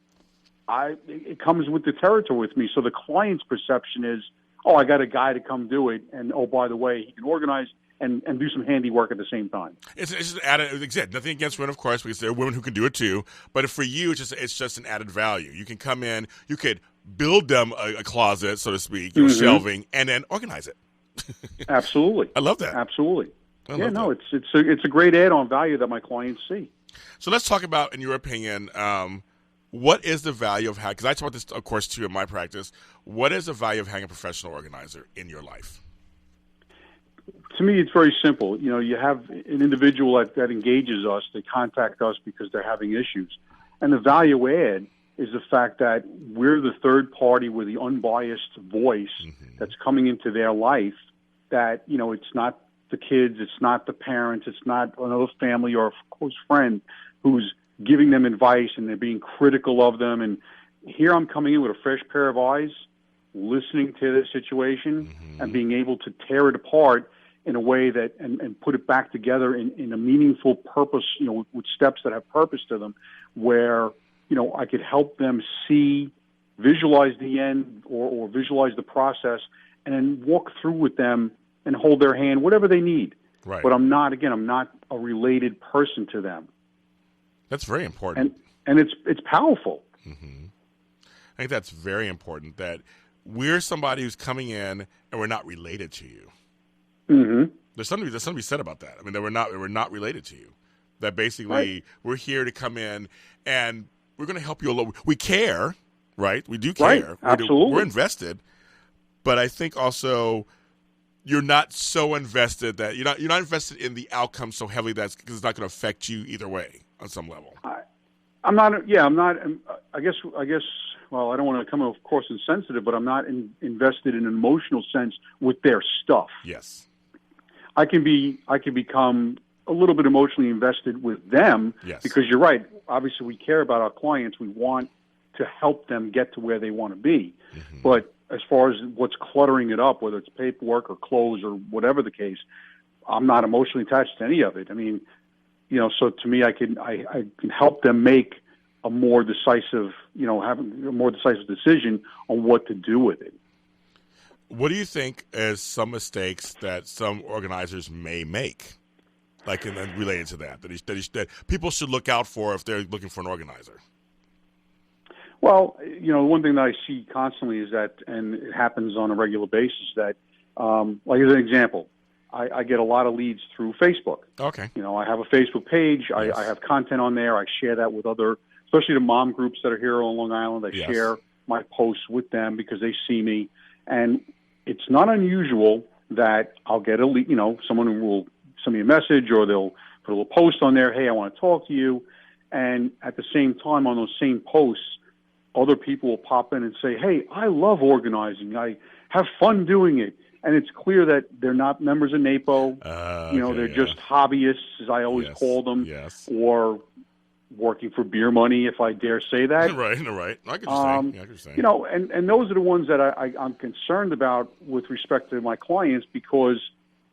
it comes with the territory with me. So the client's perception is, oh, I got a guy to come do it, and oh, by the way, he can organize. and do some handiwork at the same time. It's just an added, exactly, nothing against women, of course, because there are women who can do it too. But for you, it's just an added value. You can come in, you could build them a closet, so to speak, shelving, and then organize it. Absolutely. I love that. Absolutely. It's a great add-on value that my clients see. So let's talk about, in your opinion, what is the value of having, because I talk about this, of course, too, in my practice, what is the value of having a professional organizer in your life? To me, it's very simple. You have an individual that engages us, they contact us because they're having issues. And the value add is the fact that we're the third party, we're the unbiased voice that's coming into their life, that, it's not the kids, it's not the parents, it's not another family or a close friend who's giving them advice and they're being critical of them. And here I'm coming in with a fresh pair of eyes, listening to the situation and being able to tear it apart in a way that and put it back together in a meaningful purpose, with steps that have purpose to them, where, I could help them visualize the end or visualize the process and then walk through with them and hold their hand, whatever they need. Right. But I'm not a related person to them. That's very important. And it's powerful. I think that's very important, that we're somebody who's coming in and we're not related to you. There's something to be said about that. I mean, that we're not related to you. That basically we're here to come in and we're going to help you a little. We care, right? We do care. Right. Absolutely. We're invested. But I think also you're not so invested that you're not invested in the outcome so heavily because it's not going to affect you either way on some level. I'm not. Yeah, I'm not. I guess. Well, I don't want to come across insensitive, but I'm not invested in an emotional sense with their stuff. Yes. I can become a little bit emotionally invested with them because you're right. Obviously, we care about our clients. We want to help them get to where they want to be. But as far as what's cluttering it up, whether it's paperwork or clothes or whatever the case, I'm not emotionally attached to any of it. I mean, so to me, I can help them make a more decisive, having a more decisive decision on what to do with it. What do you think is some mistakes that some organizers may make, like and then related to that people should look out for if they're looking for an organizer? Well, one thing that I see constantly is that, and it happens on a regular basis, that, like as an example, I get a lot of leads through Facebook. Okay. I have a Facebook page. I have content on there. I share that with other, especially the mom groups that are here on Long Island. I share my posts with them because they see me. And it's not unusual that I'll get a lead, someone who will send me a message or they'll put a little post on there. Hey, I want to talk to you. And at the same time, on those same posts, other people will pop in and say, hey, I love organizing. I have fun doing it. And it's clear that they're not members of NAPO. They're just hobbyists, as I always call them, or working for beer money, if I dare say that. Right. I can say. And those are the ones that I'm concerned about with respect to my clients because,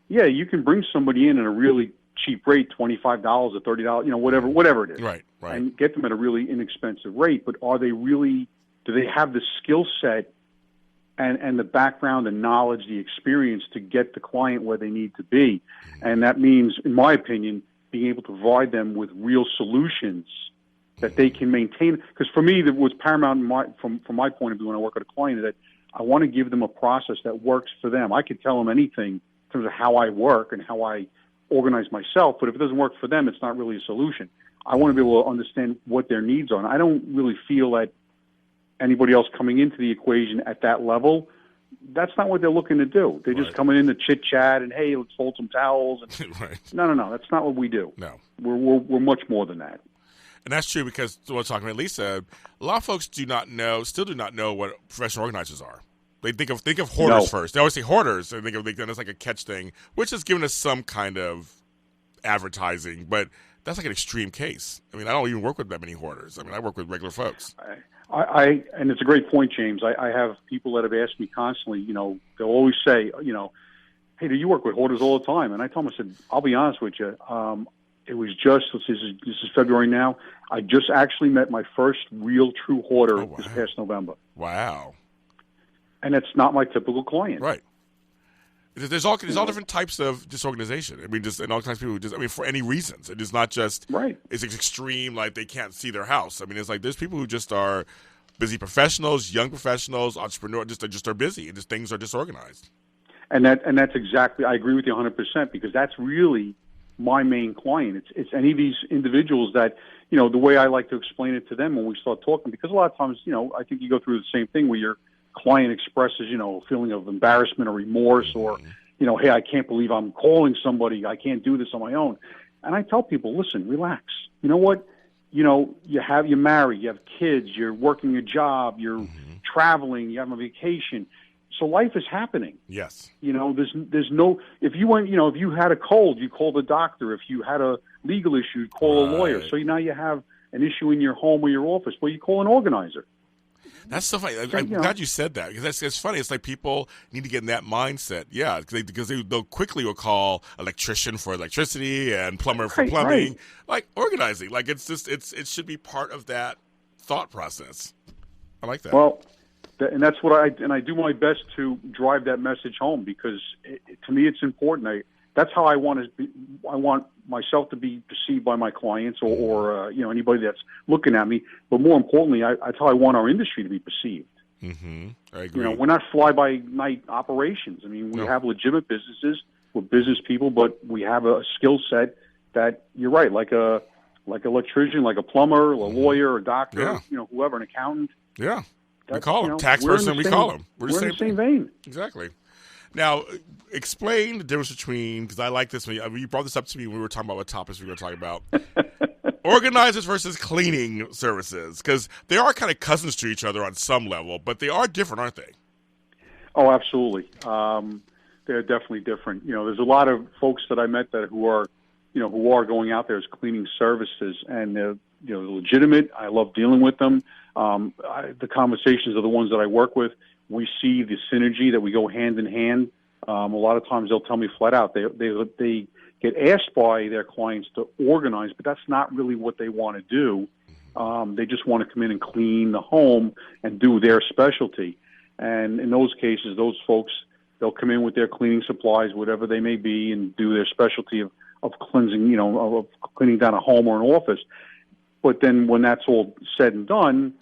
you can bring somebody in at a really cheap rate, $25 or $30, whatever it is. Right. And get them at a really inexpensive rate. But do they have the skill set and the background and knowledge, the experience to get the client where they need to be? And that means, in my opinion, being able to provide them with real solutions that they can maintain. Because for me, that was paramount from my point of view when I work with a client, that I want to give them a process that works for them. I could tell them anything in terms of how I work and how I organize myself, but if it doesn't work for them, it's not really a solution. I want to be able to understand what their needs are. And I don't really feel that anybody else coming into the equation at that level, that's not what they're looking to do. They're just coming in to chit-chat and, hey, let's fold some towels. And, No, that's not what we do. No. We're much more than that. And that's true because what I was talking about Lisa, a lot of folks still do not know what professional organizers are. They think of hoarders first. They always say hoarders. They think of it's like a catch thing, which has given us some kind of advertising, but that's like an extreme case. I mean, I don't even work with that many hoarders. I mean, I work with regular folks. And it's a great point, James. I have people that have asked me constantly, they'll always say, hey, do you work with hoarders all the time? And I told them, I said, I'll be honest with you. It was just, this is February now. I just actually met my first real true hoarder this past November. Wow. And it's not my typical client. Right. There's all different types of disorganization. I mean, and all kinds of people for any reasons. It is not just it's extreme, like they can't see their house. I mean, it's like there's people who just are busy professionals, young professionals, entrepreneurs, just are busy, and just things are disorganized. And that's exactly, I agree with you 100%, because that's really my main client. It's any of these individuals that, the way I like to explain it to them when we start talking, because a lot of times, I think you go through the same thing where your client expresses, a feeling of embarrassment or remorse or, hey, I can't believe I'm calling somebody. I can't do this on my own. And I tell people, listen, relax. You know what? You're married, you have kids, you're working your job, you're traveling, you have a vacation. So life is happening. Yes. There's no, if you had a cold, you call the doctor. If you had a legal issue, you call a lawyer. So now you have an issue in your home or your office, well, you call an organizer. That's so funny. I'm glad you said that, because that's funny. It's like people need to get in that mindset. Yeah, because they'll quickly will call electrician for electricity and plumber for plumbing. Right. Like organizing. Like it should be part of that thought process. I like that. Well, and that's what I do my best to drive that message home, because to me it's important. That's how I want to be. I want myself to be perceived by my clients or anybody that's looking at me. But more importantly, that's how I want our industry to be perceived. Mm-hmm. I agree. We're not fly-by-night operations. I mean, we have legitimate businesses. We're business people, but we have a skill set that, you're right, like an electrician, like a plumber, a lawyer, a doctor, whoever, an accountant. Yeah. We call them. Tax person, we call them. We're in the same vein. Exactly. Now, explain the difference between, because I like this, you brought this up to me when we were talking about what topics we were going to talk about, organizers versus cleaning services, because they are kind of cousins to each other on some level, but they are different, aren't they? Oh, absolutely. They're definitely different. There's a lot of folks that I met who are going out there as cleaning services, and they're legitimate. I love dealing with them. The conversations are the ones that I work with. We see the synergy that we go hand in hand. A lot of times they'll tell me flat out they get asked by their clients to organize, but that's not really what they want to do. They just want to come in and clean the home and do their specialty. And in those cases, those folks, they'll come in with their cleaning supplies, whatever they may be, and do their specialty of cleansing, of cleaning down a home or an office. But then when that's all said and done,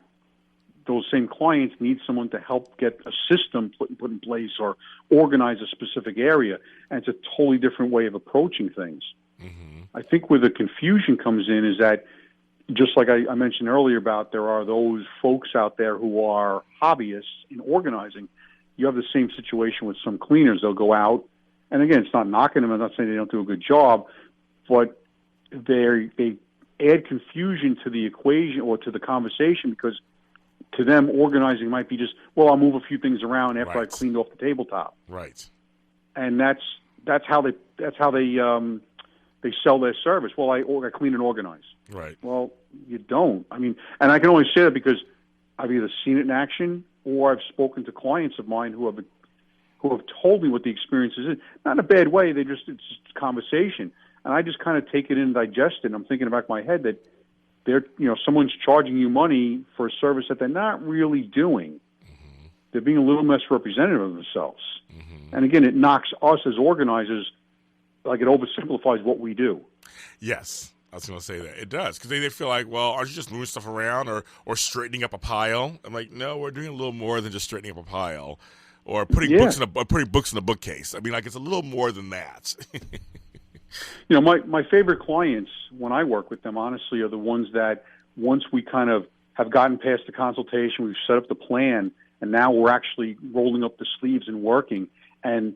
those same clients need someone to help get a system put in place or organize a specific area. And it's a totally different way of approaching things. Mm-hmm. I think where the confusion comes in is that, just like I mentioned earlier about there are those folks out there who are hobbyists in organizing, you have the same situation with some cleaners. They'll go out, and again, it's not knocking them. I'm not saying they don't do a good job, but they add confusion to the equation or to the conversation, because to them, organizing might be just, well, I'll move a few things around after I cleaned off the tabletop. Right. And that's how they sell their service. Well, I clean and organize. Right. Well, you don't. I mean, and I can only say that because I've either seen it in action or I've spoken to clients of mine who have told me what the experience is. Not in a bad way. It's just conversation, and I just kind of take it in and digest it. And I'm thinking about my head that someone's charging you money for a service that they're not really doing. Mm-hmm. They're being a little misrepresentative of themselves. Mm-hmm. And again, it knocks us as organizers, like it oversimplifies what we do. Yes, I was going to say that. It does, because they feel like, well, aren't you just moving stuff around or straightening up a pile? I'm like, no, we're doing a little more than just straightening up a pile or putting books in a bookcase. I mean, like, it's a little more than that. My favorite clients when I work with them, honestly, are the ones that once we kind of have gotten past the consultation, we've set up the plan, and now we're actually rolling up the sleeves and working. And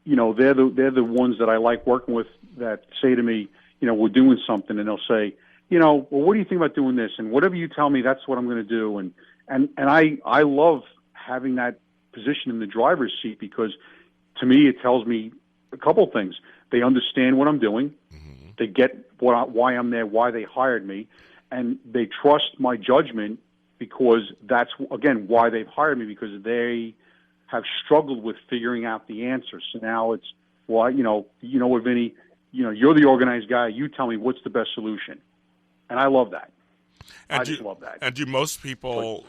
they're the ones that I like working with that say to me, we're doing something, and they'll say, well, what do you think about doing this? And whatever you tell me, that's what I'm going to do. And I love having that position in the driver's seat, because to me it tells me a couple things. They understand what I'm doing. Mm-hmm. They get why I'm there, why they hired me, and they trust my judgment, because that's, again, why they've hired me, because they have struggled with figuring out the answers. So now it's, well, what, Vinny, you're the organized guy. You tell me what's the best solution. And I love that. I just love that. And do most people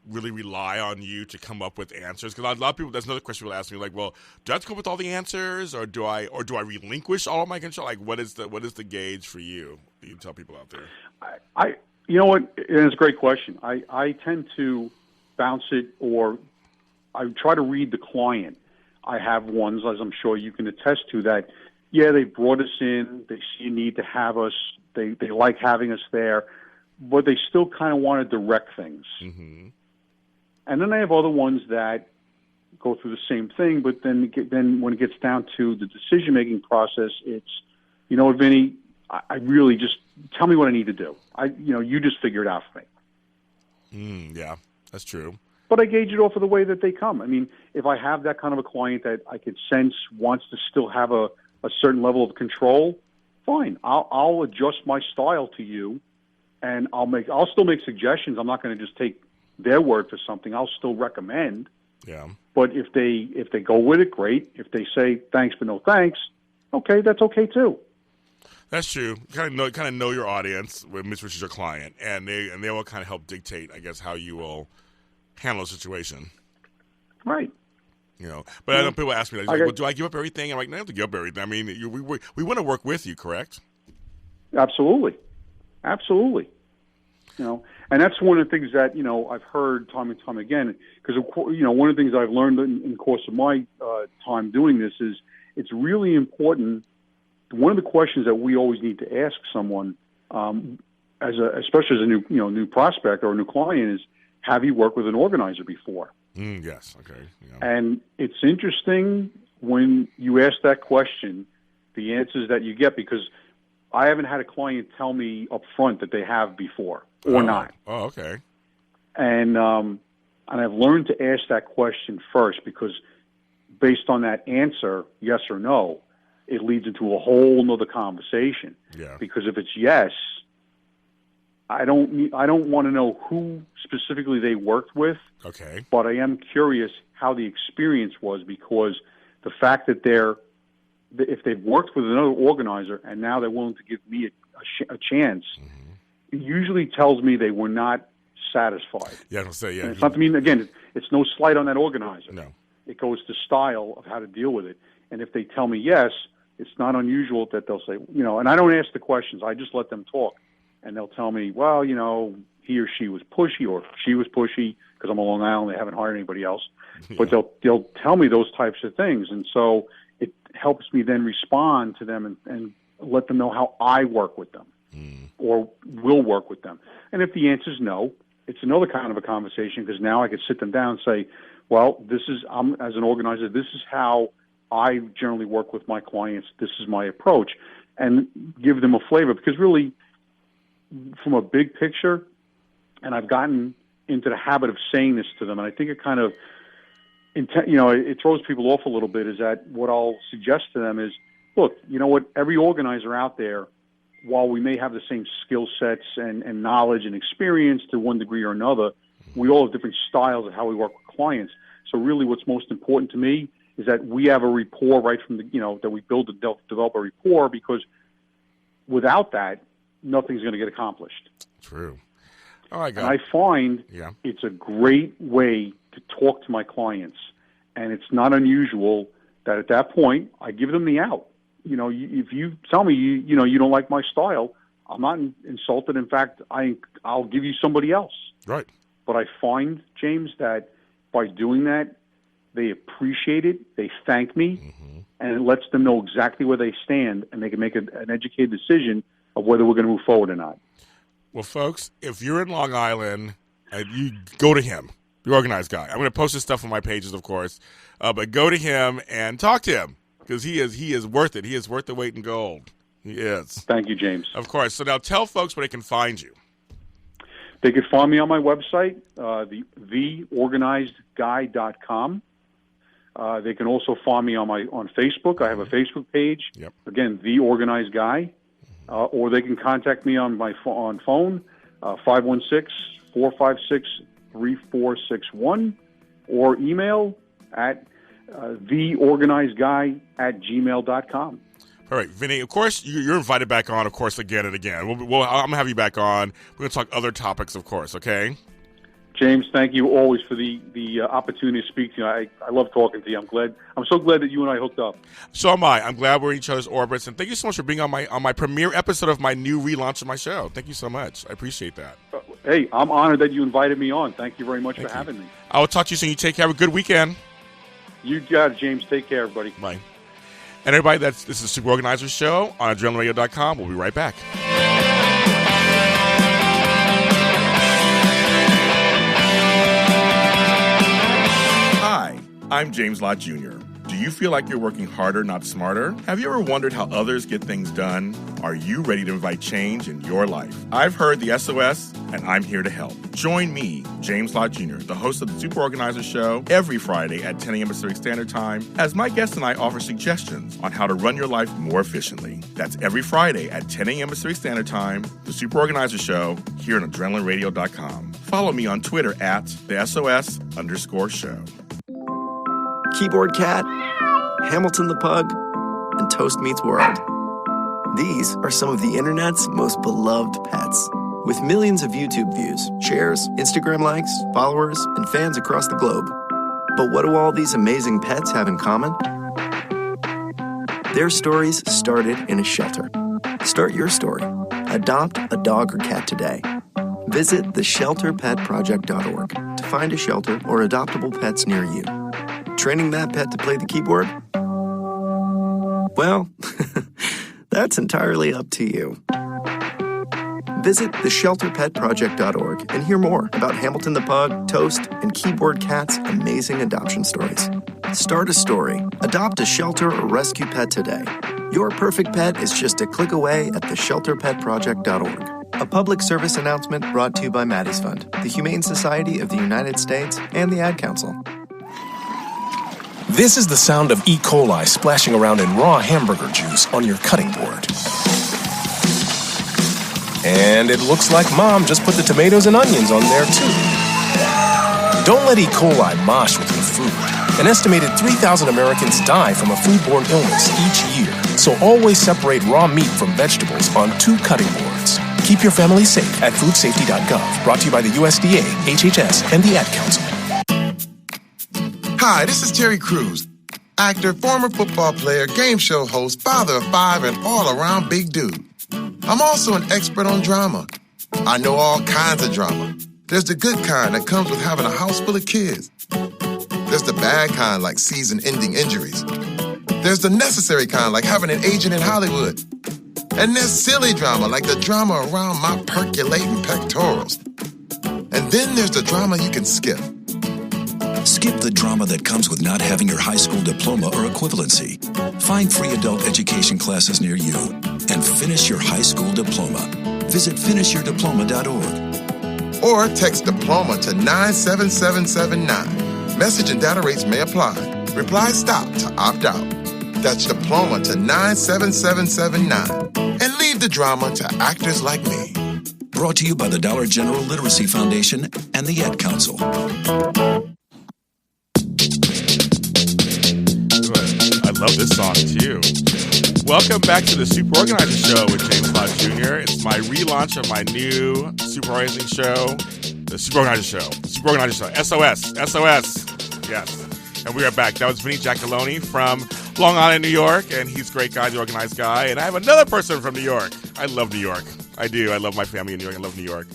really rely on you to come up with answers? Because a lot of people, that's another question people ask me, like, well, do I have to come up with all the answers, or do I relinquish all of my control? Like, what is the gauge for you? You tell people out there. You know what? It's a great question. I tend to bounce it, or I try to read the client. I have ones, as I'm sure you can attest to, that, yeah, they brought us in, they see a need to have us, they like having us there, but they still kind of want to direct things. Mm-hmm. And then I have other ones that go through the same thing, but then when it gets down to the decision-making process, it's, you know what, Vinny, I really just tell me what I need to do. You just figure it out for me. Yeah, that's true. But I gauge it off of the way that they come. I mean, if I have that kind of a client that I could sense wants to still have a certain level of control, fine. I'll adjust my style to you, and I'll still make suggestions. I'm not going to just take their word for something. I'll still recommend. Yeah. But if they go with it, great. If they say thanks but no thanks, okay, that's okay too. That's true. Kind of know your audience, which is your client, and they will kind of help dictate, I guess, how you will handle a situation. Right. You know, but I know people ask me, like, well, do I give up everything? I'm like, no, I don't have to give up everything. I mean, we want to work with you, correct? Absolutely. You know, and that's one of the things that, I've heard time and time again, because, one of the things I've learned in the course of my time doing this is it's really important. One of the questions that we always need to ask someone, especially as a new prospect or a new client, is, have you worked with an organizer before? Yes. Okay. Yeah. And it's interesting when you ask that question, the answers that you get, because I haven't had a client tell me up front that they have before or not. Oh, okay. And I've learned to ask that question first, because based on that answer, yes or no, it leads into a whole nother conversation. Yeah. Because if it's yes, I don't want to know who specifically they worked with. Okay. But I am curious how the experience was, because the fact that if they've worked with another organizer and now they're willing to give me a chance, it usually tells me they were not satisfied. Yeah, I'll say, yeah. And it's not to mean, again, it's no slight on that organizer. No. It goes to style of how to deal with it. And if they tell me yes, it's not unusual that they'll say, and I don't ask the questions. I just let them talk. And they'll tell me, well, he or she was pushy, or she was pushy, because I'm on Long Island, they haven't hired anybody else. Yeah. But they'll tell me those types of things. And so it helps me then respond to them and let them know how I work with them or will work with them. And if the answer is no, it's another kind of a conversation, because now I could sit them down and say, well, as an organizer, this is how I generally work with my clients. This is my approach, and give them a flavor, because really, from a big picture, and I've gotten into the habit of saying this to them, and I think it kind of, it throws people off a little bit, is that what I'll suggest to them is, look, you know what, every organizer out there, while we may have the same skill sets and knowledge and experience to one degree or another, we all have different styles of how we work with clients. So really what's most important to me is that we have a rapport right from that we build and develop a rapport, because without that, nothing's going to get accomplished. True. Oh, I got and I find it's a great way to talk to my clients, and it's not unusual that at that point I give them the out. If you tell me you don't like my style, I'm not insulted. In fact, I'll give you somebody else. Right. But I find, James, that by doing that, they appreciate it. They thank me, and it lets them know exactly where they stand, and they can make an educated decision of whether we're going to move forward or not. Well, folks, if you're in Long Island, you go to him, the organized guy. I'm going to post his stuff on my pages, of course, but go to him and talk to him, because he is worth it. He is worth the weight in gold. He is. Thank you, James. Of course. So now tell folks where they can find you. They can find me on my website, theorganizedguy.com. They can also find me on Facebook. I have a Facebook page. Yep. Again, The Organized Guy. Or they can contact me on phone, 516-456-3461, or email at theorganizedguy@gmail.com. All right, Vinny, of course, you're invited back on, of course, again and again. I'm going to have you back on. We're going to talk other topics, of course, okay? James, thank you always for the opportunity to speak to you. I love talking to you. I'm so glad that you and I hooked up. So am I. I'm glad we're in each other's orbits, and thank you so much for being on my premiere episode of my new relaunch of my show. Thank you so much. I appreciate that. Hey, I'm honored that you invited me on. Thank you very much for having me. I will talk to you soon. You take care. Have a good weekend. You got it, James. Take care, everybody. Bye. And everybody, this is the Super Organizers Show on AdrenalineRadio.com. We'll be right back. Hi, I'm James Lott Jr. Do you feel like you're working harder, not smarter? Have you ever wondered how others get things done? Are you ready to invite change in your life? I've heard the SOS, and I'm here to help. Join me, James Lott Jr., the host of the Super Organizer Show, every Friday at 10 a.m. Pacific Standard Time, as my guests and I offer suggestions on how to run your life more efficiently. That's every Friday at 10 a.m. Pacific Standard Time, the Super Organizer Show, here on AdrenalineRadio.com. Follow me on Twitter at the SOS_show. Keyboard Cat, Hamilton the Pug, and Toast Meets World. These are some of the internet's most beloved pets. With millions of YouTube views, shares, Instagram likes, followers, and fans across the globe. But what do all these amazing pets have in common? Their stories started in a shelter. Start your story. Adopt a dog or cat today. Visit theshelterpetproject.org to find a shelter or adoptable pets near you. Training that pet to play the keyboard? Well, that's entirely up to you. Visit theshelterpetproject.org and hear more about Hamilton the Pug, Toast, and Keyboard Cat's amazing adoption stories. Start a story. Adopt a shelter or rescue pet today. Your perfect pet is just a click away at theshelterpetproject.org. A public service announcement brought to you by Maddie's Fund, the Humane Society of the United States, and the Ad Council. This is the sound of E. coli splashing around in raw hamburger juice on your cutting board. And it looks like Mom just put the tomatoes and onions on there too. Don't let E. coli mosh with your food. An estimated 3,000 Americans die from a foodborne illness each year. So always separate raw meat from vegetables on 2 cutting boards. Keep your family safe at foodsafety.gov. Brought to you by the USDA, HHS, and the Ad Council. Hi, this is Terry Crews, actor, former football player, game show host, father of 5, and all-around big dude. I'm also an expert on drama. I know all kinds of drama. There's the good kind that comes with having a house full of kids. There's the bad kind like season-ending injuries. There's the necessary kind like having an agent in Hollywood. And there's silly drama like the drama around my percolating pectorals. And then there's the drama you can skip. Skip the drama that comes with not having your high school diploma or equivalency. Find free adult education classes near you and finish your high school diploma. Visit finishyourdiploma.org. Or text diploma to 97779. Message and data rates may apply. Reply stop to opt out. That's diploma to 97779. And leave the drama to actors like me. Brought to you by the Dollar General Literacy Foundation and the Ad Council. I love this song too. Welcome back to the Super Organizer Show with James Lott Jr. It's my relaunch of my new Super Organizing Show, the Super Organizer Show. Super Organizer Show. SOS. Yes. And we are back. That was Vinny Giacalone from Long Island, New York, and he's a great guy, the organized guy. And I have another person from New York. I love New York. I do. I love my family in New York. I love New York.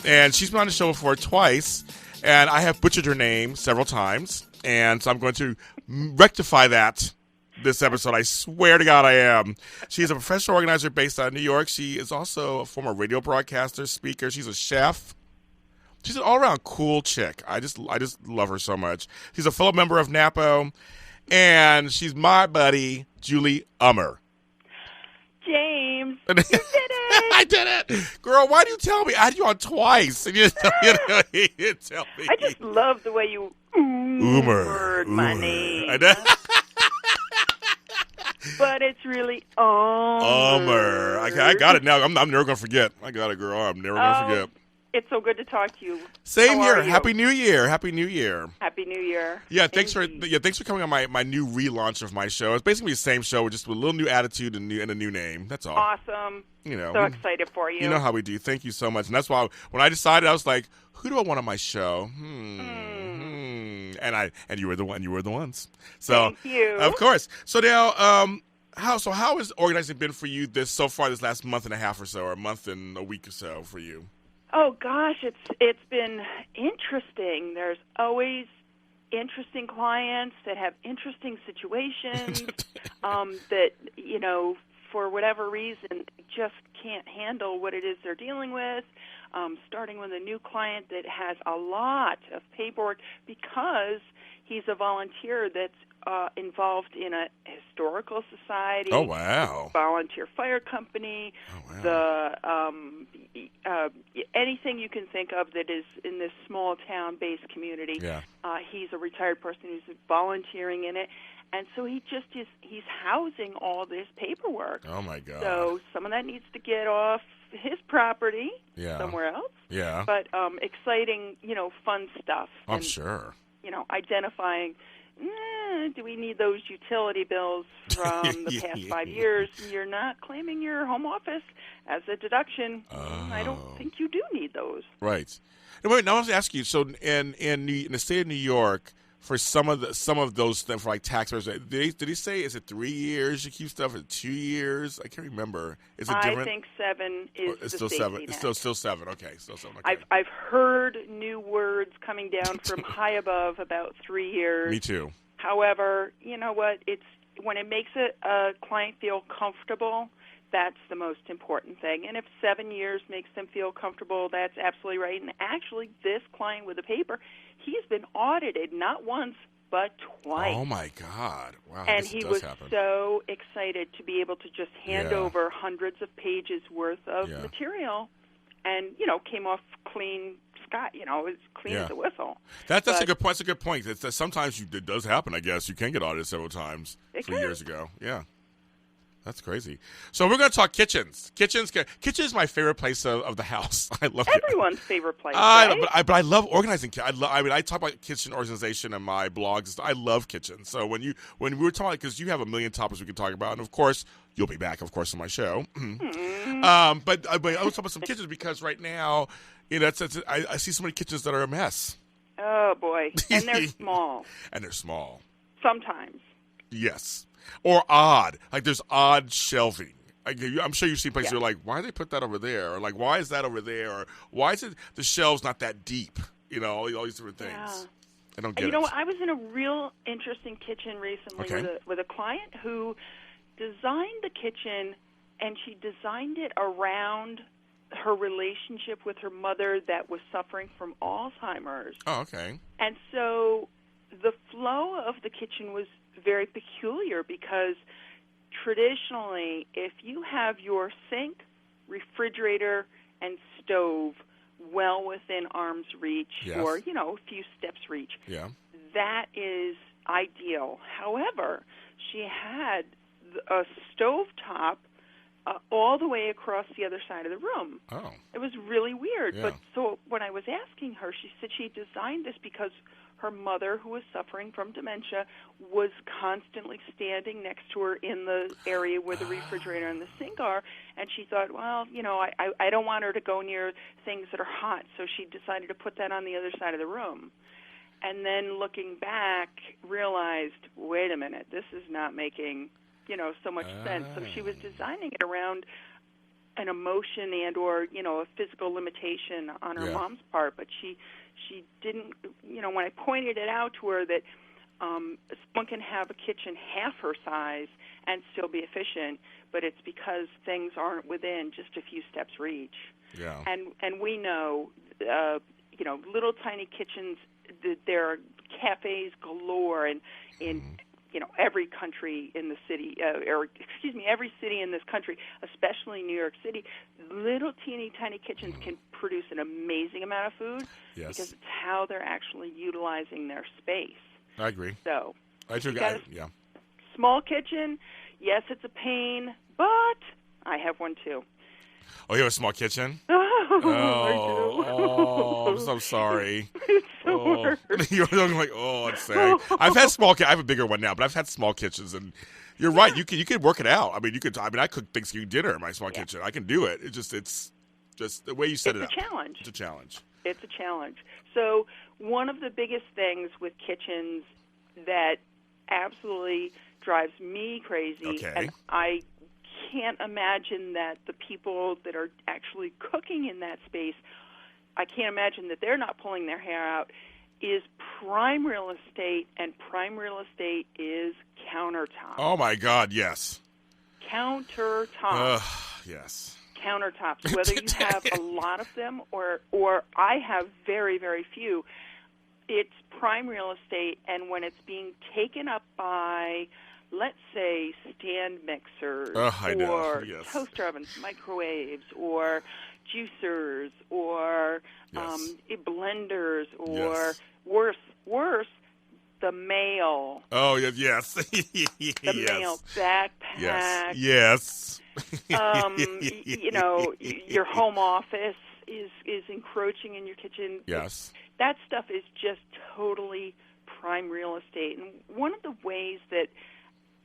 And she's been on the show before twice, and I have butchered her name several times. And so I'm going to rectify that this episode. I swear to God I am. She's a professional organizer based out of New York. She is also a former radio broadcaster, speaker. She's a chef. She's an all-around cool chick. I just love her so much. She's a fellow member of NAPO, and she's my buddy, Julie Ulmer. James, you did it. I did it. Girl, why do you tell me? I had you on twice, and you didn't tell me. I just love the way you Ulmer my name. I know. But it's really Ulmer. I got it now. I'm never going to forget. I got it, girl. I'm never going to forget. It's so good to talk to you. Same How here. are you? Happy New Year. Happy New Year. Happy New Year. Yeah, thanks for coming on my new relaunch of my show. It's basically the same show with just a little new attitude and a new name. That's all. Awesome. So excited for you. You know how we do. Thank you so much. And that's why when I decided, I was like, who do I want on my show? And you were the one. You were the ones. So thank you. Of course. So now, how has organizing been for you this last month and a half or so, or a month and a week or so for you? Oh gosh, it's been interesting. There's always interesting clients that have interesting situations that for whatever reason just can't handle what it is they're dealing with. Starting with a new client that has a lot of paperwork because he's a volunteer that's involved in a historical society. Oh, wow. Volunteer fire company. Oh, wow. Anything you can think of that is in this small town-based community. Yeah. He's a retired person who's volunteering in it. And so he's housing all this paperwork. Oh, my God. So some of that needs to get off his property somewhere else. Yeah. But exciting, fun stuff. I'm sure. Identifying, do we need those utility bills from the past 5 years? You're not claiming your home office as a deduction. I don't think you do need those. Right. Now, wait, now I want to ask you, so in the state of New York, for some of those things, for like taxpayers, did he say, is it 3 years you keep stuff, or 2 years? I can't remember. Is it different? I think 7 is it's the still safety 7. net. It's still 7. Okay, still 7. Okay. I've heard new words coming down from high above about 3 years. Me too. However, you know what? It's when it makes a client feel comfortable, that's the most important thing. And if 7 years makes them feel comfortable, that's absolutely right. And actually, this client with the paper, he's been audited not once but twice. Oh, my God. Wow. And he was so excited to be able to just hand over hundreds of pages worth of material and, came off clean. Scott, it's clean as a whistle. That's a good point. That's a good point. Sometimes it does happen, I guess. You can get audited several times 3 years ago. Yeah. That's crazy. So we're going to talk kitchens. Kitchen is my favorite place of the house. I love it. Everyone's favorite place, right? But I love organizing. I talk about kitchen organization in my blogs. I love kitchens. So when we were talking, because you have a million topics we can talk about, and of course you'll be back, of course, on my show. But I was talking about some kitchens because right now, I see so many kitchens that are a mess. Oh boy, and they're small. Sometimes. Yes. Or odd. Like there's odd shelving. Like, I'm sure you've seen places where you're like, why did they put that over there? Or like, why is that over there? Or why is it the shelves not that deep? All these different things. Yeah. I don't get it. You know what? I was in a real interesting kitchen recently with a client who designed the kitchen, and she designed it around her relationship with her mother that was suffering from Alzheimer's. Oh, okay. And so the flow of the kitchen was very peculiar because traditionally, if you have your sink, refrigerator, and stove well within arm's reach or, a few steps reach, that is ideal. However, she had a stovetop all the way across the other side of the room. Oh. It was really weird. Yeah. But so when I was asking her, she said she designed this because her mother, who was suffering from dementia, was constantly standing next to her in the area where the refrigerator and the sink are, and she thought, well, I don't want her to go near things that are hot, so she decided to put that on the other side of the room. And then looking back, realized, wait a minute, this is not making, so much sense. So she was designing it around an emotion and or, a physical limitation on her mom's part, but she didn't, when I pointed it out to her that someone can have a kitchen half her size and still be efficient, but it's because things aren't within just a few steps reach. Yeah. And we know, little tiny kitchens, there are cafes galore in every country in the city, every city in this country, especially New York City. Little teeny tiny kitchens can produce an amazing amount of food because it's how they're actually utilizing their space. I agree. So, yeah. Small kitchen, yes, it's a pain, but I have one too. Oh, you have a small kitchen? Oh, I'm so sorry. It's the worst. You're like, oh, it's sad. I've had small. I have a bigger one now, but I've had small kitchens, and you're right. You can work it out. I mean, I cook Thanksgiving dinner in my small kitchen. I can do it. It's just the way you set it up. It's a challenge. It's a challenge. It's a challenge. So one of the biggest things with kitchens that absolutely drives me crazy, and I can't imagine that the people that are actually cooking in that space, I can't imagine that they're not pulling their hair out, is prime real estate, and prime real estate is countertops. Oh, my God, yes. Countertops. Yes. Countertops, whether you have a lot of them or I have very, very few, it's prime real estate, and when it's being taken up by, let's say, stand mixers or toaster ovens, microwaves, or juicers, or blenders, or worse, the mail. Oh, yes. The mail backpack. Yes. You know, your home office is encroaching in your kitchen. Yes. That stuff is just totally prime real estate. And one of the ways that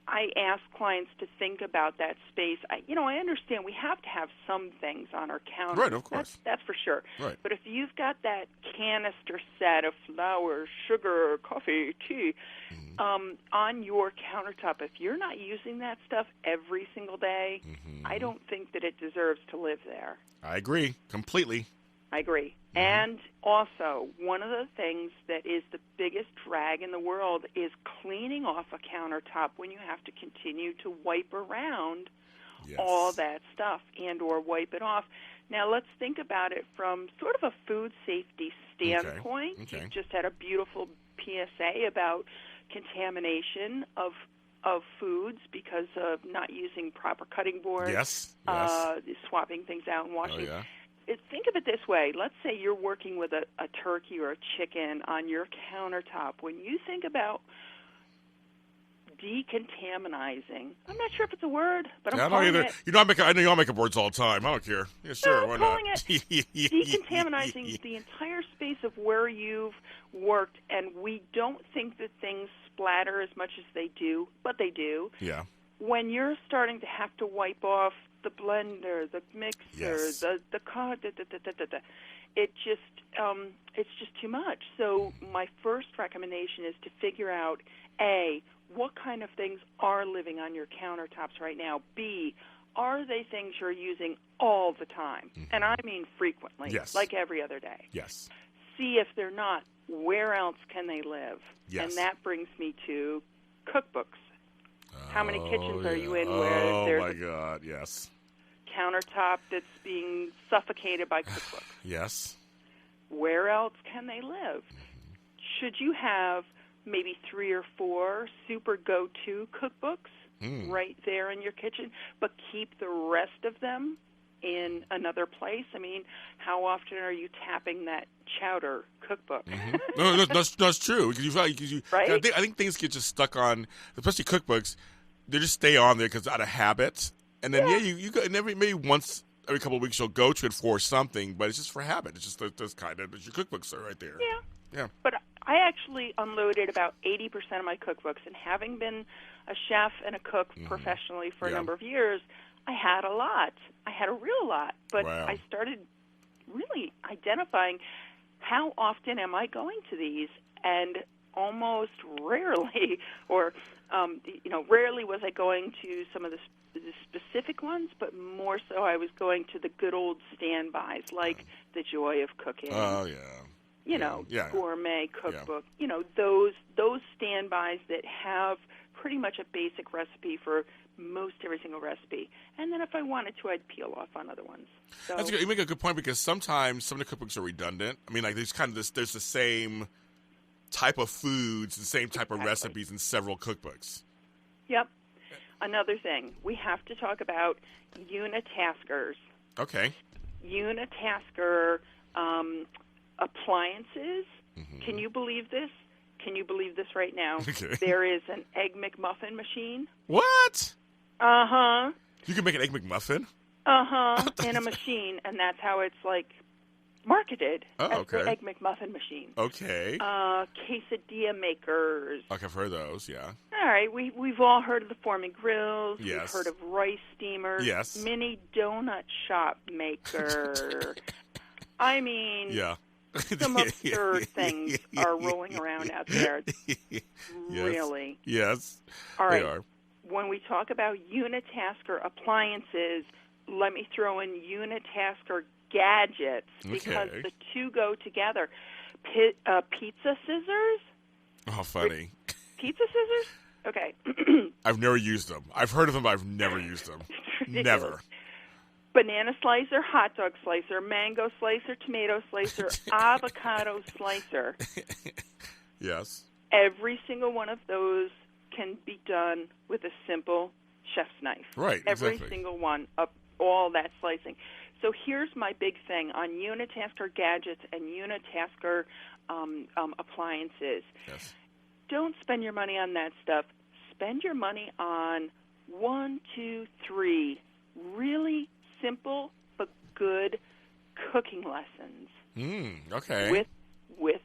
I ask clients to think about that space, I understand we have to have some things on our counter. Right, of course. That's for sure. Right. But if you've got that canister set of flour, sugar, coffee, tea, on your countertop, if you're not using that stuff every single day, I don't think that it deserves to live there. I agree completely. I agree. And also, one of the things that is the biggest drag in the world is cleaning off a countertop when you have to continue to wipe around all that stuff and or wipe it off. Now, let's think about it from sort of a food safety standpoint. Okay. You just had a beautiful PSA about contamination of foods because of not using proper cutting boards, swapping things out and washing. Oh, yeah. Think of it this way. Let's say you're working with a turkey or a chicken on your countertop. When you think about decontaminizing, I'm not sure if it's a word, but I'm calling it. I know y'all make up words all the time. I don't care. Yeah, sure, why I'm not? calling it decontaminizing the entire space of where you've worked, and we don't think that things splatter as much as they do, but they do. Yeah. When you're starting to have to wipe off the blender, the mixer, the car, it's just too much. So my first recommendation is to figure out, A, what kind of things are living on your countertops right now? B, are they things you're using all the time? And I mean frequently, like every other day. Yes. C, if they're not, where else can they live? Yes. And that brings me to cookbooks. How many kitchens are you in where there's God, yes. countertop that's being suffocated by cookbooks? Yes. Where else can they live? Should you have maybe 3 or 4 super go-to cookbooks right there in your kitchen, but keep the rest of them in another place? I mean, how often are you tapping that chowder cookbook? No, that's true. Because right? I think things get just stuck on, especially cookbooks. They just stay on there because out of habit. And then you go, and maybe once every couple of weeks you'll go to it for something, but it's just for habit. It's just those kind of your cookbooks are right there. Yeah. But I actually unloaded about 80% of my cookbooks, and having been a chef and a cook professionally for a number of years, I had a lot. I had a real lot. But I started really identifying how often am I going to these, and almost rarely, or rarely was I going to some of the specific ones, but more so I was going to the good old standbys, like The Joy of Cooking. Oh, Gourmet cookbook. Yeah. Those standbys that have pretty much a basic recipe for most every single recipe. And then if I wanted to, I'd peel off on other ones. So, that's good. You make a good point, because sometimes some of the cookbooks are redundant. I mean, like there's the same type of foods, the same type of recipes in several cookbooks. Yep. Another thing, we have to talk about unitaskers. Okay. Unitasker appliances. Can you believe this? Can you believe this right now? Okay. There is an Egg McMuffin machine. What? Uh-huh. You can make an Egg McMuffin? In a machine, and that's how it's like marketed as the Egg McMuffin machine. Okay. Quesadilla makers. Okay, I've heard those, yeah. All right, we've all heard of the Foreman grills. Yes. We've heard of rice steamers. Yes. Mini donut shop maker. I mean, yeah. Some absurd things are rolling around out there. Really. Yes. All right. They are. When we talk about Unitasker appliances, let me throw in Unitasker gadgets because the two go together. Pizza scissors? Oh, funny. Pizza scissors? Okay. I've never used them. I've heard of them, but I've never used them. Never. Banana slicer, hot dog slicer, mango slicer, tomato slicer, avocado slicer. Yes. Every single one of those can be done with a simple chef's knife. Right, Every exactly. single one of all that slicing. So here's my big thing on Unitasker gadgets and Unitasker appliances. Yes. Don't spend your money on that stuff. Spend your money on 1, 2, 3 really simple but good cooking lessons. Okay. With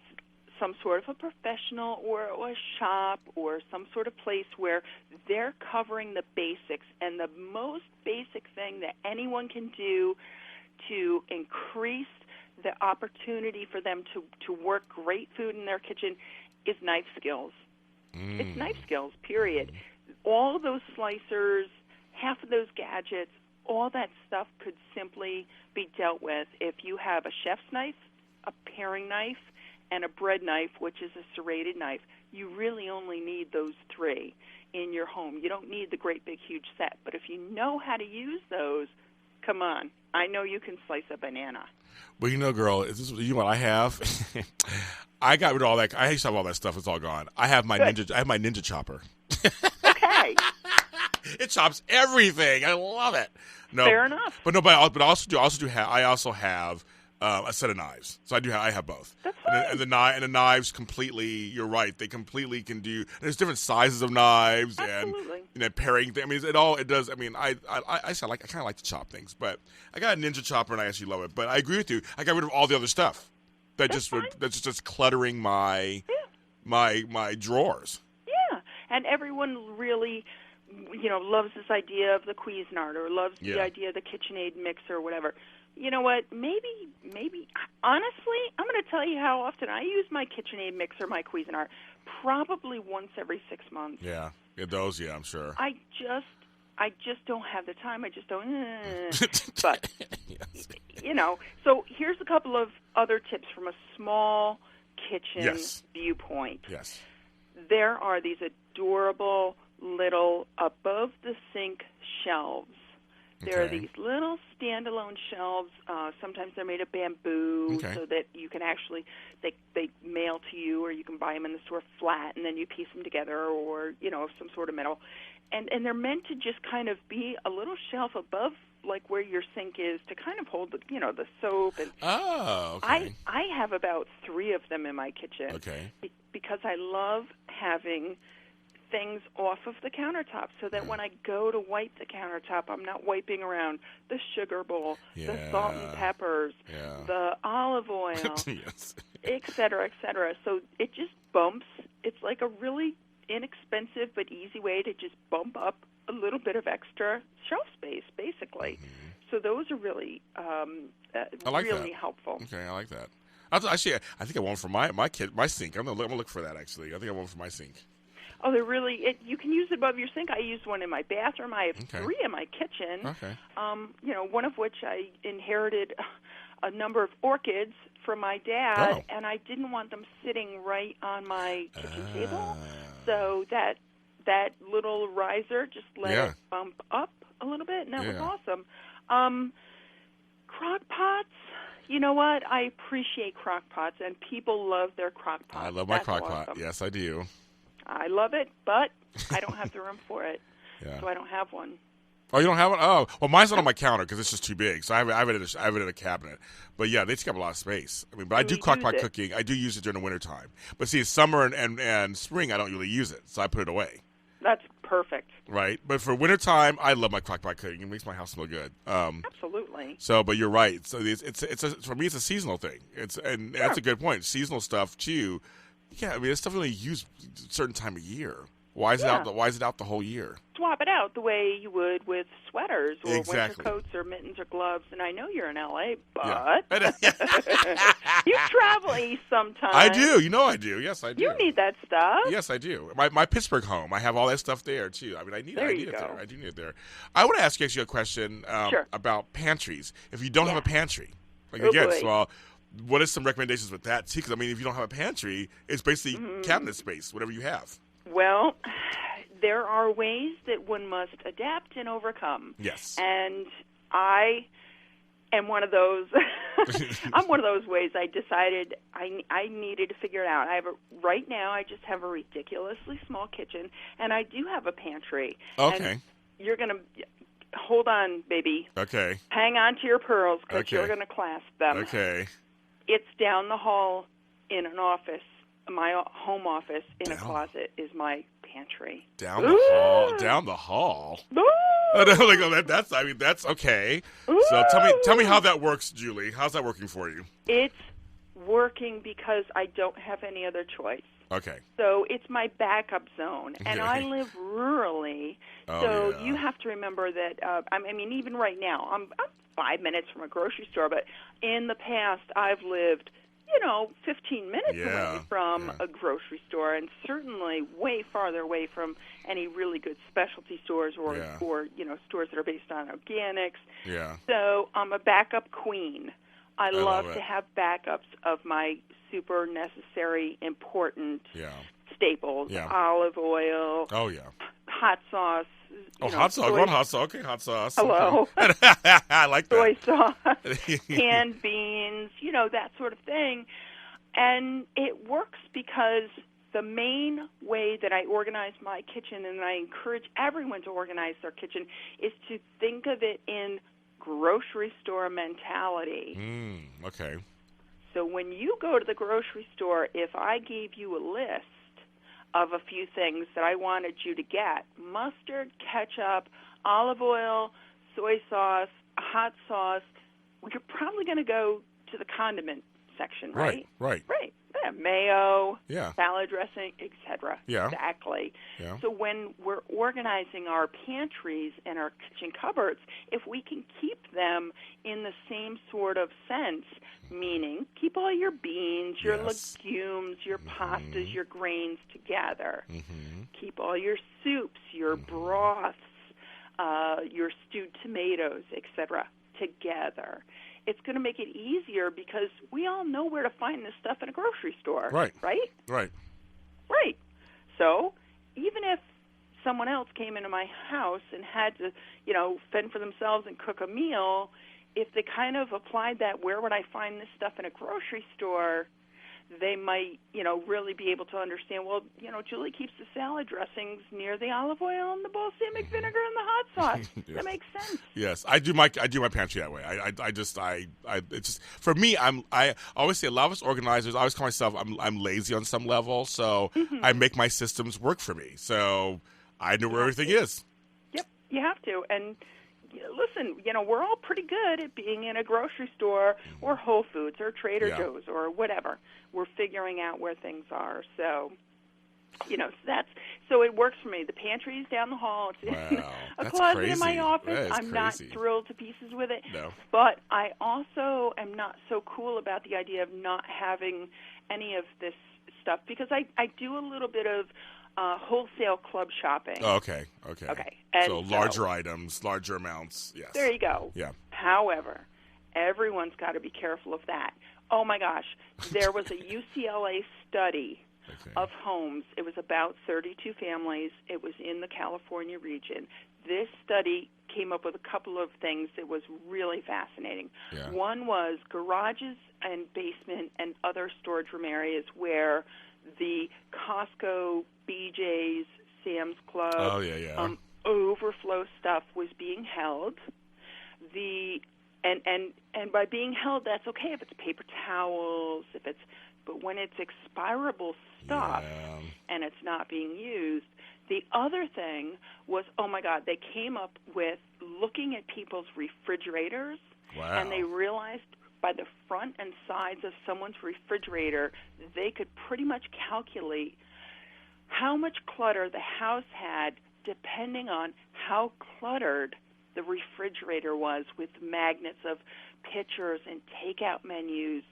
some sort of a professional or a shop or some sort of place where they're covering the basics. And the most basic thing that anyone can do to increase the opportunity for them to work great food in their kitchen is knife skills. It's knife skills, period. All those slicers, half of those gadgets, all that stuff could simply be dealt with if you have a chef's knife, a paring knife, and a bread knife, which is a serrated knife. You really only need those 3 in your home. You don't need the great, big, huge set. But if you know how to use those, come on. I know you can slice a banana. Well, you know, girl, you know what I have? I got rid of all that. I used to have all that stuff. It's all gone. I have my ninja chopper. Okay. It chops everything. I love it. No, fair enough. But I also have a set of knives. So I have both. That's fine. And the knives completely. You're right. They completely can do. There's different sizes of knives. Absolutely. And pairing. I mean, it does. I mean, I kind of like to chop things, but I got a ninja chopper and I actually love it. But I agree with you. I got rid of all the other stuff that's just cluttering my drawers. Yeah, and everyone really, loves this idea of the Cuisinart or loves the idea of the KitchenAid mixer or whatever. You know what? Maybe. Honestly, I'm going to tell you how often I use my KitchenAid mixer, my Cuisinart, probably once every 6 months. Yeah, those. Yeah, I'm sure. I just don't have the time. I just don't. But yes. So here's a couple of other tips from a small kitchen viewpoint. Yes. There are these adorable little above the sink shelves. There are these little standalone shelves. Sometimes they're made of bamboo, so that you can actually they mail to you, or you can buy them in the store flat, and then you piece them together, or some sort of metal. And they're meant to just kind of be a little shelf above, like where your sink is, to kind of hold the soap. And I have about 3 of them in my kitchen. Okay. Because I love having things off of the countertop, so that when I go to wipe the countertop, I'm not wiping around the sugar bowl, the salt and peppers, the olive oil, et cetera, et cetera. So it just bumps. It's like a really inexpensive but easy way to just bump up a little bit of extra shelf space, basically. So those are really really helpful. Okay, I like that. Actually, I think I want for my sink. I'm gonna look for that. Actually, I think I want for my sink. Oh, they're really. You can use it above your sink. I used one in my bathroom. I have 3 in my kitchen. Okay. One of which I inherited a number of orchids from my dad, and I didn't want them sitting right on my kitchen table. So that little riser just let it bump up a little bit, and that was awesome. Crock pots. You know what? I appreciate crock pots, and people love their crock pots. I love my crock pot. Yes, I do. I love it, but I don't have the room for it, so I don't have one. Oh, you don't have one? Oh, well, mine's not on my counter because it's just too big. So I have it in a cabinet. But yeah, they take up a lot of space. I mean, but I do crock pot cooking. I do use it during the wintertime. But see, summer and spring, I don't really use it, so I put it away. That's perfect. Right, but for wintertime, I love my crock-pot cooking. It makes my house smell good. Absolutely. So, but you're right. So for me, it's a seasonal thing. That's a good point. Seasonal stuff too. Yeah, I mean, it's stuff only used a certain time of year. Why is it out? Why is it out the whole year? Swap it out the way you would with sweaters or Exactly. winter coats or mittens or gloves. And I know you're in L.A., but Yeah. you travel east sometimes. I do. You know I do. Yes, I do. You need that stuff. Yes, I do. My Pittsburgh home, I have all that stuff there too. I mean, I need it there. I do need it there. I want to ask you actually a question about pantries. If you don't have a pantry, well, what are some recommendations with that too? Because I mean, if you don't have a pantry, it's basically cabinet space, whatever you have. Well, there are ways that one must adapt and overcome. Yes. And I am one of those. I'm one of those ways. I decided I needed to figure it out. Right now, I just have a ridiculously small kitchen, and I do have a pantry. Okay. And you're going to hold on, baby. Okay. Hang on to your pearls because you're going to clasp them. Okay. It's down the hall in an office. My home office in a closet is my pantry. Down the hall. Down the hall. That's okay. So tell me how that works, Julie. How's that working for you? It's working because I don't have any other choice. Okay. So it's my backup zone, and I live rurally. You have to remember that. I mean, even right now, I'm 5 minutes from a grocery store, but in the past, I've lived 15 minutes away from a grocery store, and certainly way farther away from any really good specialty stores or stores that are based on organics. Yeah. So I'm a backup queen. I love to have backups of my super necessary, important staples. Yeah. Olive oil. Oh, yeah. Hot sauce. Hot sauce. One hot sauce. Okay, hot sauce. Hello. I like that. Soy sauce, canned beans, that sort of thing. And it works because the main way that I organize my kitchen, and I encourage everyone to organize their kitchen, is to think of it in grocery store mentality. Okay. So when you go to the grocery store, if I gave you a list of a few things that I wanted you to get: mustard, ketchup, olive oil, soy sauce, hot sauce, you're probably going to go to the condiment section, right? Right. Yeah, mayo, Yeah. salad dressing, etc. Yeah. Exactly. Yeah. So when we're organizing our pantries and our kitchen cupboards, if we can keep them in the same sort of sense, meaning keep all your beans, your legumes, your pastas, your grains together. Keep all your soups, your broths, your stewed tomatoes, etc. together. It's going to make it easier because we all know where to find this stuff in a grocery store. Right. Right? Right. Right. So even if someone else came into my house and had to, fend for themselves and cook a meal, if they kind of applied that, where would I find this stuff in a grocery store, they might, really be able to understand, well, Julie keeps the salad dressings near the olive oil and the balsamic vinegar and the hot sauce. Yes. That makes sense. Yes, I do my pantry that way. It's just, for me, I always say, a lot of us organizers, I always call myself, I'm lazy on some level, so I make my systems work for me. So I know where everything is. Yep, you have to. And listen, we're all pretty good at being in a grocery store or Whole Foods or Trader Joe's or whatever. We're figuring out where things are. So, so it works for me. The pantry is down the hall. It's in a closet in my office. I'm not thrilled to pieces with it. No. But I also am not so cool about the idea of not having any of this stuff because I do a little bit of wholesale club shopping. Oh, okay. And so larger items, larger amounts, yes. There you go. Yeah. However, everyone's got to be careful of that. Oh, my gosh. There was a UCLA study of homes. It was about 32 families. It was in the California region. This study came up with a couple of things that was really fascinating. Yeah. One was garages and basement and other storage room areas where the Costco, BJ's, Sam's Club, overflow stuff was being held. And by being held, that's okay if it's paper towels, but when it's expirable stuff and it's not being used, The other thing was, oh my God, they came up with looking at people's refrigerators, Wow. and they realized by the front and sides of someone's refrigerator, they could pretty much calculate how much clutter the house had depending on how cluttered the refrigerator was, with magnets of pictures and takeout menus,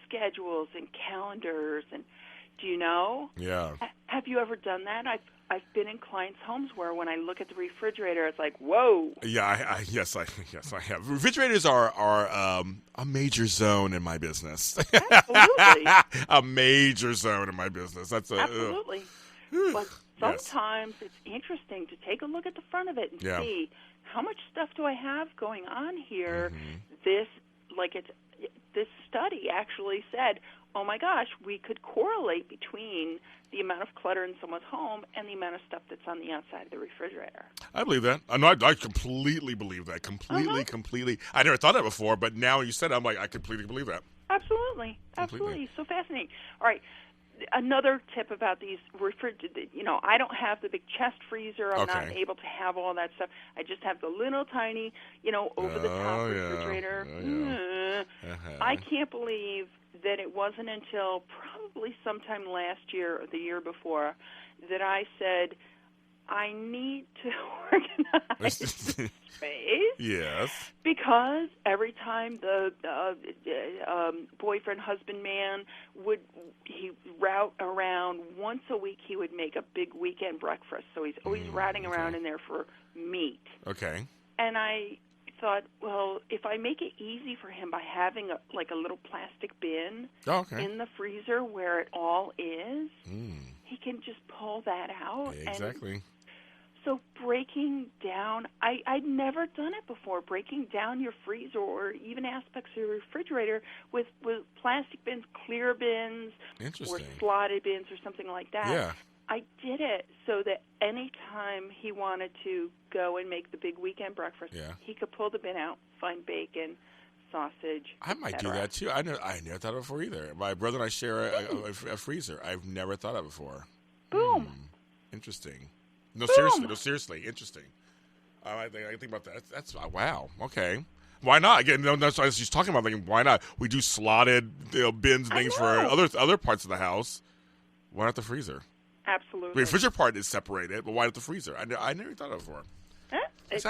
schedules and calendars. And do you know? Yeah. Have you ever done that? I've been in clients' homes where when I look at the refrigerator, it's like, whoa. Yeah, yes, I have. Refrigerators are a major zone in my business. Absolutely. A major zone in my business. That's Absolutely. But sometimes it's interesting to take a look at the front of it and see how much stuff do I have going on here. This study actually said, oh my gosh, we could correlate between the amount of clutter in someone's home and the amount of stuff that's on the outside of the refrigerator. I believe that. I completely believe that. Completely. I never thought that before, but now you said it, I'm like, I completely believe that. Absolutely. So fascinating. All right. Another tip about these refrigerators, I don't have the big chest freezer. I'm not able to have all that stuff. I just have the little tiny, over-the-top refrigerator. I can't believe that it wasn't until probably sometime last year or the year before that I said, I need to organize the space. Yes. Because every time the boyfriend, husband, man he route around once a week, he would make a big weekend breakfast. So he's always routing around in there for meat. Okay. And I thought, well, if I make it easy for him by having a little plastic bin in the freezer where it all is, he can just pull that out. Exactly. And so breaking down, I'd never done it before, breaking down your freezer or even aspects of your refrigerator with plastic bins, clear bins, or slotted bins or something like that. Yeah. I did it so that any time he wanted to go and make the big weekend breakfast, he could pull the bin out, find bacon, sausage. I might do that too. I never thought of it before either. My brother and I share a freezer. I've never thought of it before. Boom. Interesting. No, seriously, interesting. I think about that. That's wow. Okay. Why not? Again, that's what I was just talking about. Like, why not? We do slotted bins and things for other parts of the house. Why not the freezer? Absolutely. The refrigerator part is separated, but why not the freezer? I never thought of it before. I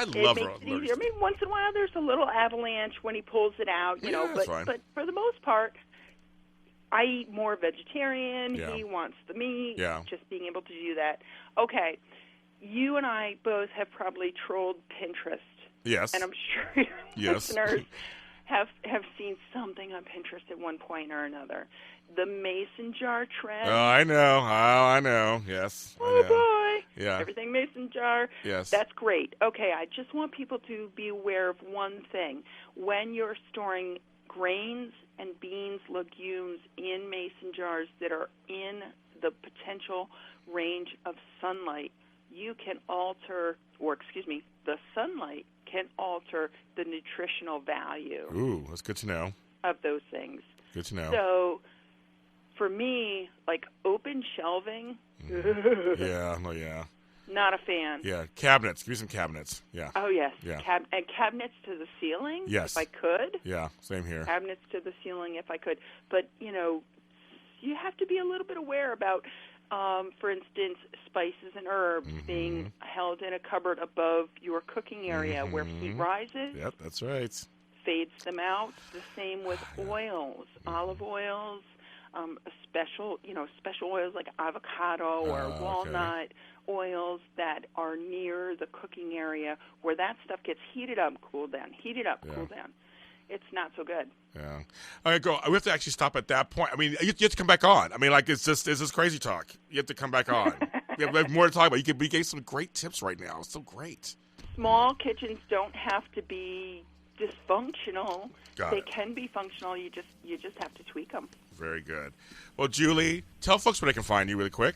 love it. I mean, once in a while there's a little avalanche when he pulls it out, but for the most part, I eat more vegetarian. He wants the meat. Just being able to do that. Okay. You and I both have probably trolled Pinterest. Yes. And I'm sure your listeners have seen something on Pinterest at one point or another. The mason jar trend. Oh, I know. Yes. Oh, boy. Yeah. Everything mason jar. Yes. That's great. Okay, I just want people to be aware of one thing. When you're storing grains and beans, legumes in mason jars that are in the potential range of sunlight, you can alter, the sunlight can alter the nutritional value. Ooh, that's good to know. Of those things. Good to know. So, for me, like open shelving. Yeah. Not a fan. Yeah, cabinets. Give me some cabinets. Yeah. Oh, yes. Yeah. And cabinets to the ceiling. Yes. If I could. Yeah, same here. Cabinets to the ceiling if I could. But, you have to be a little bit aware about, for instance, spices and herbs being held in a cupboard above your cooking area where heat rises. Yep, that's right. Fades them out. The same with oils, olive oils, special oils like avocado or walnut oils that are near the cooking area where that stuff gets heated up, cooled down, cool down. It's not so good. Yeah. All right, go. We have to actually stop at that point. I mean, you have to come back on. I mean, like, it's this crazy talk. You have to come back on. We have more to talk about. You gave some great tips right now. It's so great. Small kitchens don't have to be dysfunctional. They can be functional. You just have to tweak them. Very good. Well, Julie, tell folks where they can find you really quick.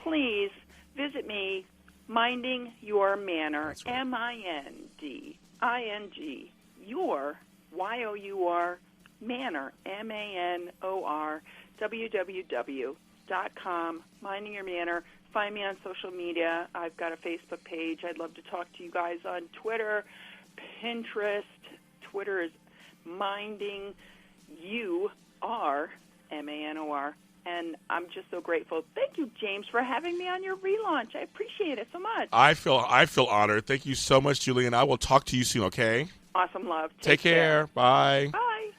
Please visit me, Minding Your Manor, right. MINDING, your, YOUR, Manor, MANOR, www.com, Minding Your Manor, find me on social media. I've got a Facebook page. I'd love to talk to you guys on Twitter, Pinterest. Twitter is Minding You Are, MANOR. And I'm just so grateful. Thank you, James, for having me on your relaunch. I appreciate it so much. I feel honored. Thank you so much, Julian. I will talk to you soon, okay? Awesome, love. Take care. Bye. Bye.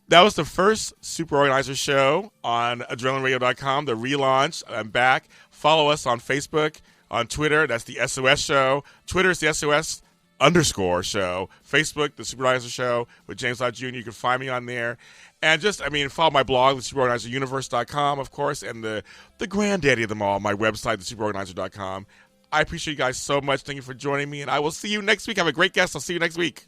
That was the first Super Organizer show on AdrenalineRadio.com, the relaunch. I'm back. Follow us on Facebook, on Twitter. That's the SOS show. Twitter is the SOS _show. Facebook, the Super Organizer show with James Lott Jr. You can find me on there. And follow my blog, the superorganizeruniverse.com, of course, and the granddaddy of them all, my website, the superorganizer.com. I appreciate you guys so much. Thank you for joining me, and I will see you next week. I have a great guest. I'll see you next week.